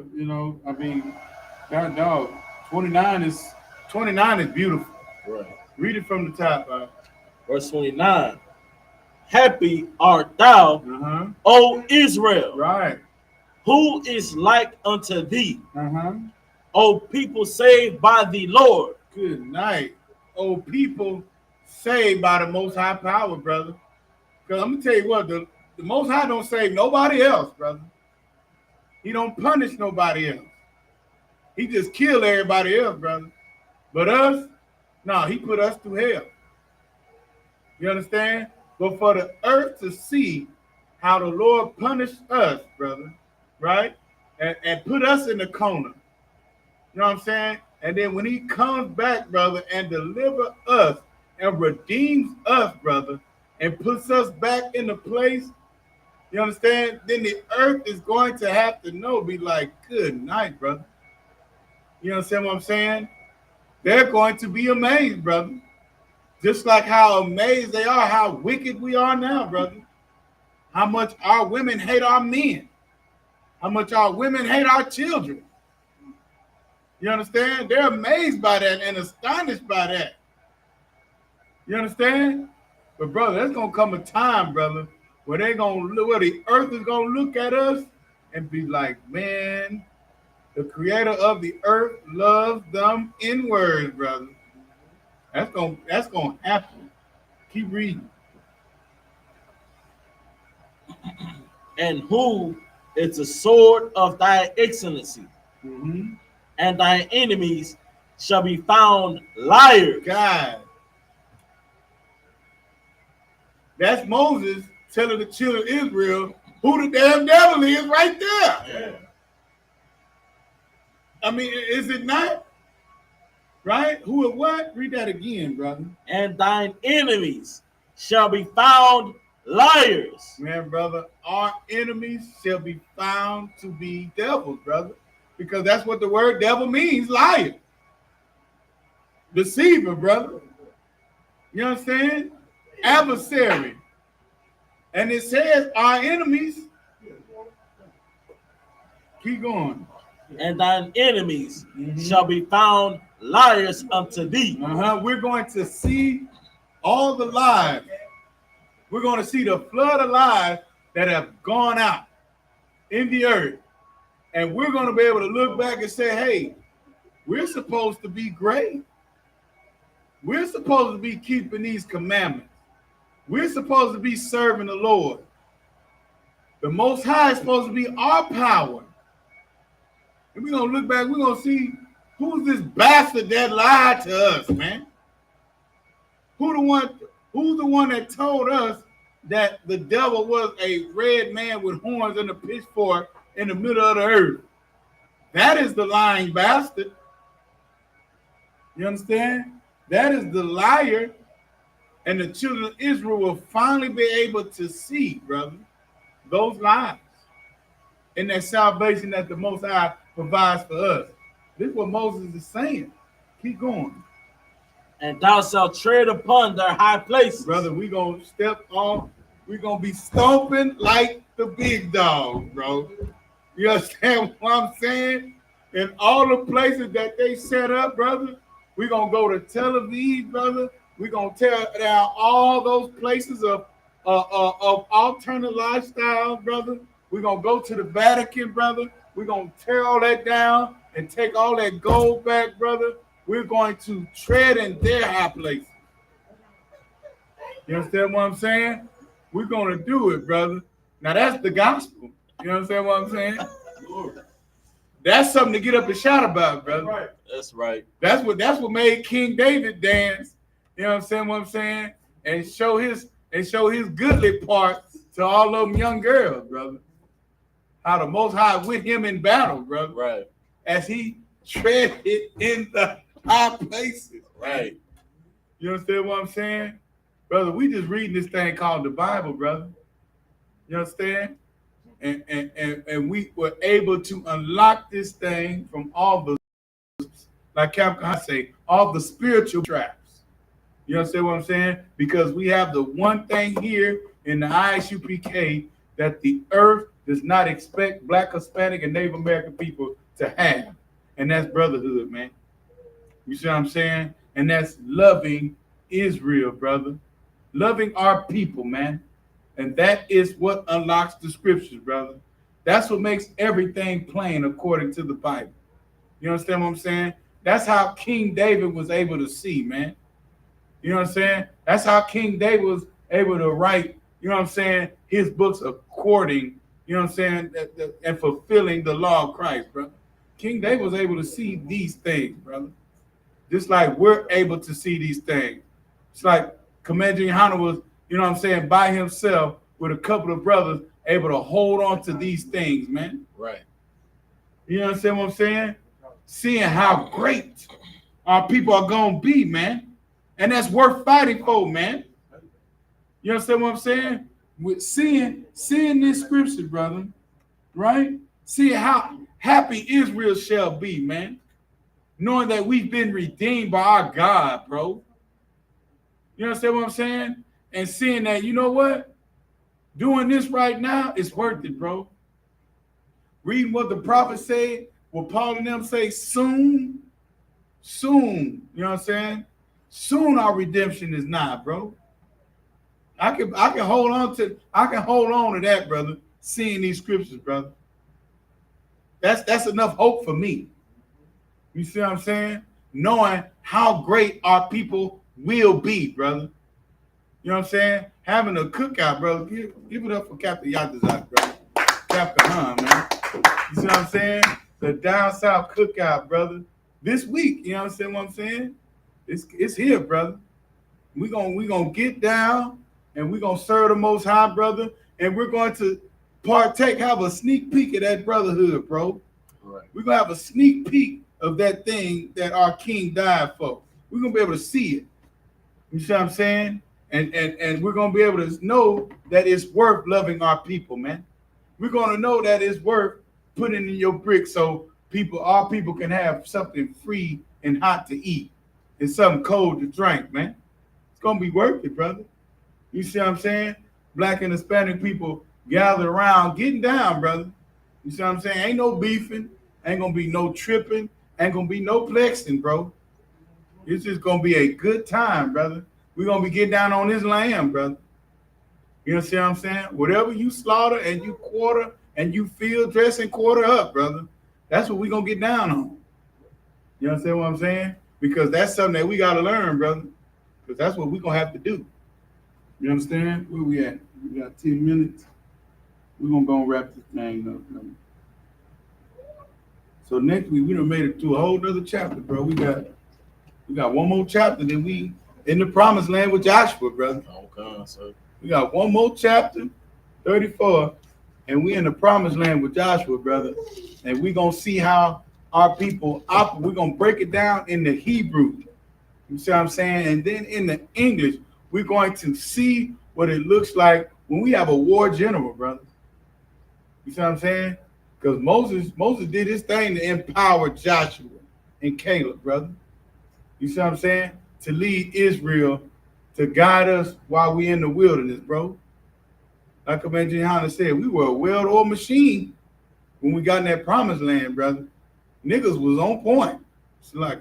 I mean, God dog. 29 is beautiful. Right. Read it from the top. Verse 29. Happy art thou, O Israel. Right. Who is like unto thee, Uh-huh. O people saved by the Lord. Good night. O people saved by the Most High power, brother. Because I'm going to tell you what, the Most High don't save nobody else, brother. He don't punish nobody else. He just kill everybody else, brother. But us, no, he put us through hell. You understand? But for the earth to see how the Lord punished us, brother, right? And put us in the corner. You know what I'm saying? And then when he comes back, brother, and deliver us and redeems us, brother, and puts us back in the place, you understand? Then the earth is going to have to be like, good night, brother. You understand what I'm saying? They're going to be amazed, brother. Just like how amazed they are, how wicked we are now, brother. How much our women hate our men. How much our women hate our children. You understand? They're amazed by that and astonished by that. You understand? But brother, there's gonna come a time, brother, where the earth is gonna look at us and be like, man, the creator of the earth loves them inwards, brother. That's gonna happen. Keep reading. And who is the sword of thy excellency, and thy enemies shall be found liars. God. That's Moses telling the children of Israel who the damn devil is right there. Yeah. I mean, is it not? Right? Who or what? Read that again, brother. And thine enemies shall be found liars. Man, brother, our enemies shall be found to be devils, brother. Because that's what the word devil means, liar. Deceiver, brother. You understand? Adversary. And it says our enemies. Keep going. And thine enemies shall be found liars unto thee. We're going to see all the lies. We're going to see the flood of lies that have gone out in the earth. And we're going to be able to look back and say, hey, we're supposed to be great. We're supposed to be keeping these commandments. We're supposed to be serving the Lord. The Most High is supposed to be our power. And we're going to look back, we're going to see who's this bastard that lied to us, man. Who's the one that told us that the devil was a red man with horns and a pitchfork in the middle of the earth? That is the lying bastard. You understand? That is the liar. And the children of Israel will finally be able to see, brother, those lies and that salvation that the Most High provides for us. This is what Moses is saying. Keep going. And thou shalt tread upon their high places. Brother, we're going to step off. We're going to be stomping like the big dog, bro. You understand what I'm saying? In all the places that they set up, brother, we're going to go to Tel Aviv, brother. We're going to tear down all those places of alternate lifestyles, brother. We're going to go to the Vatican, brother. We're going to tear all that down and take all that gold back, brother. We're going to tread in their high places. You understand what I'm saying? We're going to do it, brother. Now, that's the gospel. You understand what I'm saying? That's something to get up and shout about, brother. That's right. That's what made King David dance. You know what I'm saying? And show his goodly part to all them young girls, brother. How the Most High with him in battle, brother. Right. As he treaded in the high places. Right. You understand what I'm saying? Brother, we just reading this thing called the Bible, brother. You understand? And we were able to unlock this thing from all the, like Capcom say, all the spiritual traps. You understand what I'm saying? Because we have the one thing here in the I.S.U.P.K that the earth does not expect Black, Hispanic, and Native American people to have. And that's brotherhood, man. You see what I'm saying? And that's loving Israel, brother. Loving our people, man. And that is what unlocks the scriptures, brother. That's what makes everything plain according to the Bible. You understand what I'm saying? That's how King David was able to see, man. You know what I'm saying? That's how King David was able to write, you know what I'm saying, his books according, you know what I'm saying, and fulfilling the law of Christ, brother. King David was able to see these things, brother. Just like we're able to see these things. It's like Commander YAHANNA was, you know what I'm saying, by himself with a couple of brothers able to hold on to these things, man. Right. You understand what I'm saying? Seeing how great our people are going to be, man. And that's worth fighting for, man. You understand what I'm saying? With seeing this scripture, brother, right? Seeing how happy Israel shall be, man. Knowing that we've been redeemed by our God, bro. You understand what I'm saying? And seeing that, you know what? Doing this right now is worth it, bro. Reading what the prophet said, what Paul and them say, soon, you know what I'm saying? Soon our redemption is nigh, bro. I can hold on to that, brother. Seeing these scriptures, brother. That's enough hope for me. You see what I'm saying? Knowing how great our people will be, brother. You know what I'm saying? Having a cookout, brother. Give it up for Captain Yatazak, brother. Captain man. You see what I'm saying? The down south cookout, brother. This week, you know what I'm saying? It's here, brother. We gonna get down and we're gonna serve the Most High, brother, and we're going to have a sneak peek of that brotherhood, bro. Right. We're gonna have a sneak peek of that thing that our King died for. We're gonna be able to see it. You see what I'm saying? And we're gonna be able to know that it's worth loving our people, man. We're gonna know that it's worth putting in your brick so our people can have something free and hot to eat. and something cold to drink, man. It's gonna be worth it, brother. You see what I'm saying? Black and Hispanic people gather around, getting down, brother. You see what I'm saying? Ain't no beefing, ain't gonna be no tripping, ain't gonna be no flexing, bro. It's just gonna be a good time, brother. We're gonna be getting down on this land, brother. You see what I'm saying? Whatever you slaughter and you quarter and you field dress and quarter up, brother. That's what we're gonna get down on. You understand what I'm saying? Because that's something that we gotta learn, brother. Because that's what we're gonna have to do. You understand? Where we at? We got 10 minutes. We're gonna go and wrap this thing up, brother. So next week we done made it to a whole other chapter, bro. We got one more chapter, then we in the promised land with Joshua, brother. Okay, so We got one more chapter, 34, and we in the promised land with Joshua, brother. And we gonna see how our people operate. We're gonna break it down in the Hebrew. You see what I'm saying? And then in the English, we're going to see what it looks like when we have a war general, brother. You see what I'm saying? Because Moses did his thing to empower Joshua and Caleb, brother. You see what I'm saying? To lead Israel, to guide us while we in the wilderness, bro. Like Commander YAHANNA said, we were a well-oiled machine when we got in that promised land, brother. Niggas was on point. It's like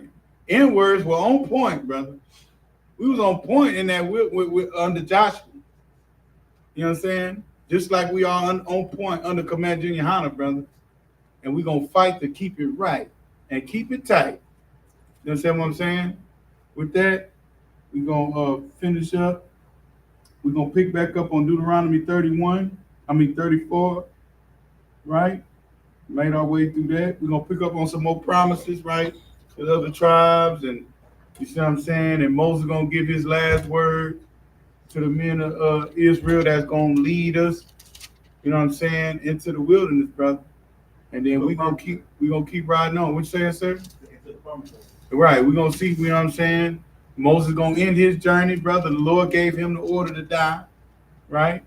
N-words were on point, brother. We was on point in that with under Joshua. You know what I'm saying? Just like we are on point under Commander YAHANNA, brother. And we're going to fight to keep it right and keep it tight. You understand what I'm saying? With that, we're going to finish up. We're going to pick back up on Deuteronomy 34, right? Made our way through that. We're going to pick up on some more promises, right? With other tribes, and you see what I'm saying? And Moses is going to give his last word to the men of Israel that's going to lead us, you know what I'm saying, into the wilderness, brother. And then we're going to keep riding on. What you saying, sir? Right. We're going to see, you know what I'm saying? Moses is going to end his journey, brother. The Lord gave him the order to die, right?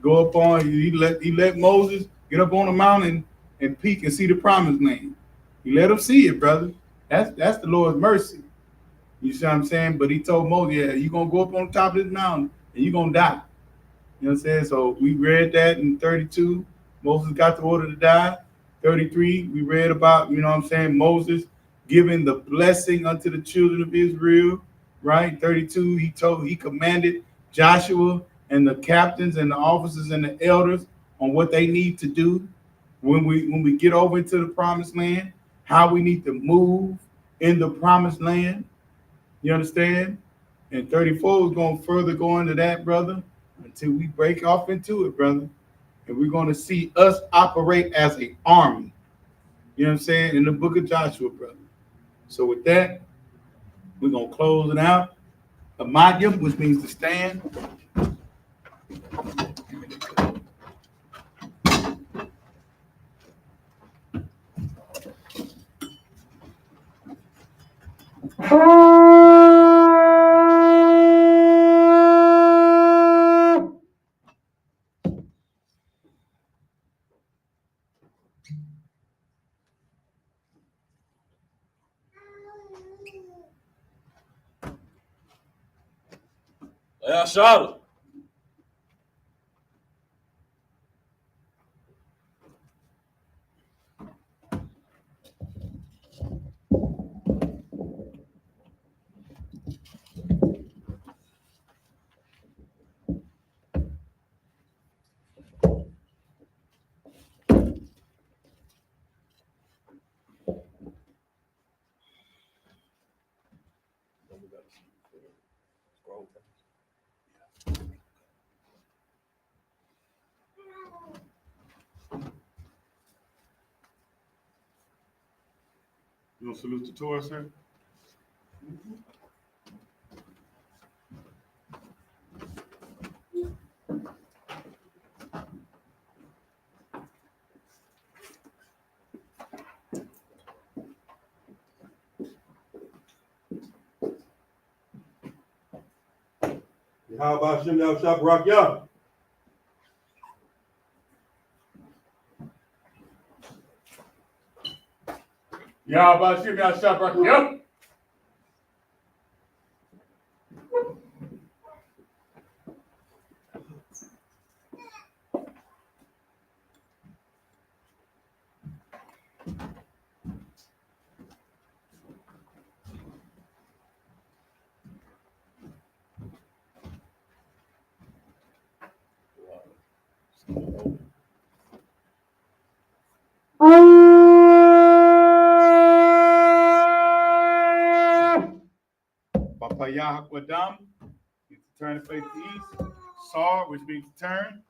Go up on, he let Moses get up on the mountain and peek and see the promised land. He let him see it, brother. That's the Lord's mercy. You see what I'm saying? But he told Moses, yeah, you're going to go up on the top of this mountain and you're going to die. You know what I'm saying? So we read that in 32. Moses got the order to die. 33, we read about, you know what I'm saying, Moses giving the blessing unto the children of Israel, right? 32, he commanded Joshua and the captains and the officers and the elders on what they need to do when we get over into the promised land, how we need to move in the promised land. You understand? And 34 is going to further go into that, brother, until we break off into it, brother. And we're going to see us operate as an army. You know what I'm saying? In the book of Joshua, brother. So with that, we're going to close it out. Amadya, which means to stand. Yeah, SHALAM. You want to salute the Torah, sir? How about Shem Yahushua Barak Yah? Yahweh Shem Yahshua Barak Yah. Papa Yahakwadam, means to turn to face the east. Sar, which means to turn.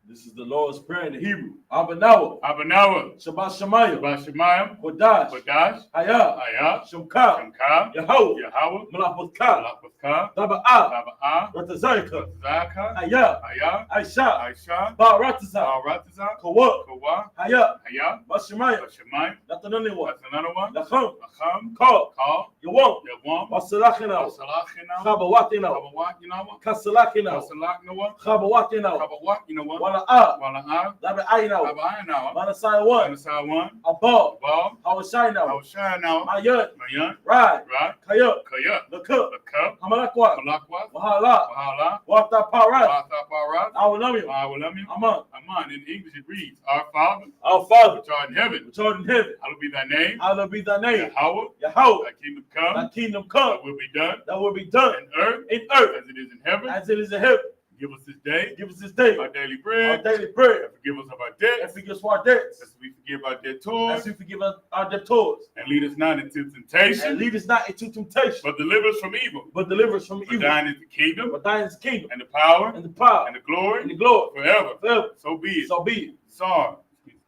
This is the Lord's Prayer in the Hebrew. Abanawa. Abanawa. Shabbat Shemayim. Shabbat Shemayim. Kodash. Kodash. Haya. Haya. Shemka. Shemka. Yahweh. Yahweh. Malachbotka. Malachbotka. Taba'a. Taba'a. Ratazarka. Zaka. Haya. Haya. Aisha. Aisha. Ba'ratazar. Baratazar. Kawa. Kawa. Haya. Haya. Bashemayim. Shemayim. That's another one. That's another one. Lacham. Lacham. Call. Call. Yawam. Yawam. Basalachina. Basalachina. Chabawatina. Kabawakinawa. Kasalachina. Kasalaknawa. Chabawatina. Kabawakinawa. Wala'a. Wala'a. Dabe'ayina. Kabayanawa. Manasai one. Manasai one. Abal. Ball. Hawashina. Hawashinawa. Mayat. Mayan. Right. Right. Kayat. Kayat. The cup. The cup. Hamalakwa. Malakwa. Wahala. Wahala. Wata Parat. Wata Parat. Awalamium. Awalamium. Aman. Aman. In English it reads, Our Father, Our Father, which art in heaven, which art in heaven, hallowed be thy name. hallowed be thy name. Yahweh. Yahweh. Thy kingdom come. Thy kingdom come. Thy will be done. That will be done In earth. in earth As it is in heaven. as it is in heaven. Give us this day Give us this day our daily our bread. daily bread. And forgive us of our And debts. forgive us our debts As we forgive our as debtors. we forgive our debtors. And lead us not into And temptation, lead us not into temptation, but deliver us from evil. but deliver us from For evil. thine is the kingdom, For thine is the kingdom and the power, and the power and the glory, and the glory forever. forever. So be it. So be it. Sar,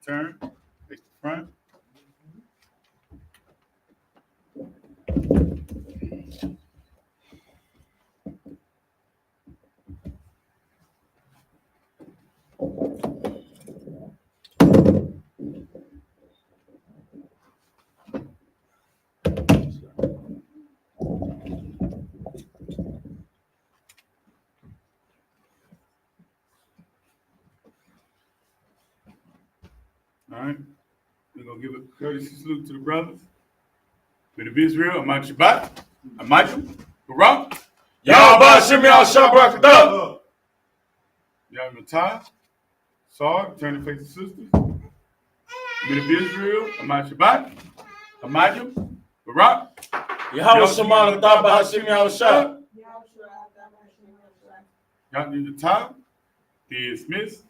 turn, face the front. All right, we're gonna give a courtesy salute to the brothers. Men of Israel, I.S.U.P.K, Barak, Yahweh Shem Yahshua Yahweh Sar, turn to face the sisters. Men of Israel, I.S.U.P.K, Barak, Yahweh Shemala Taba Hashem Yahshua. Yahweh Dismissed.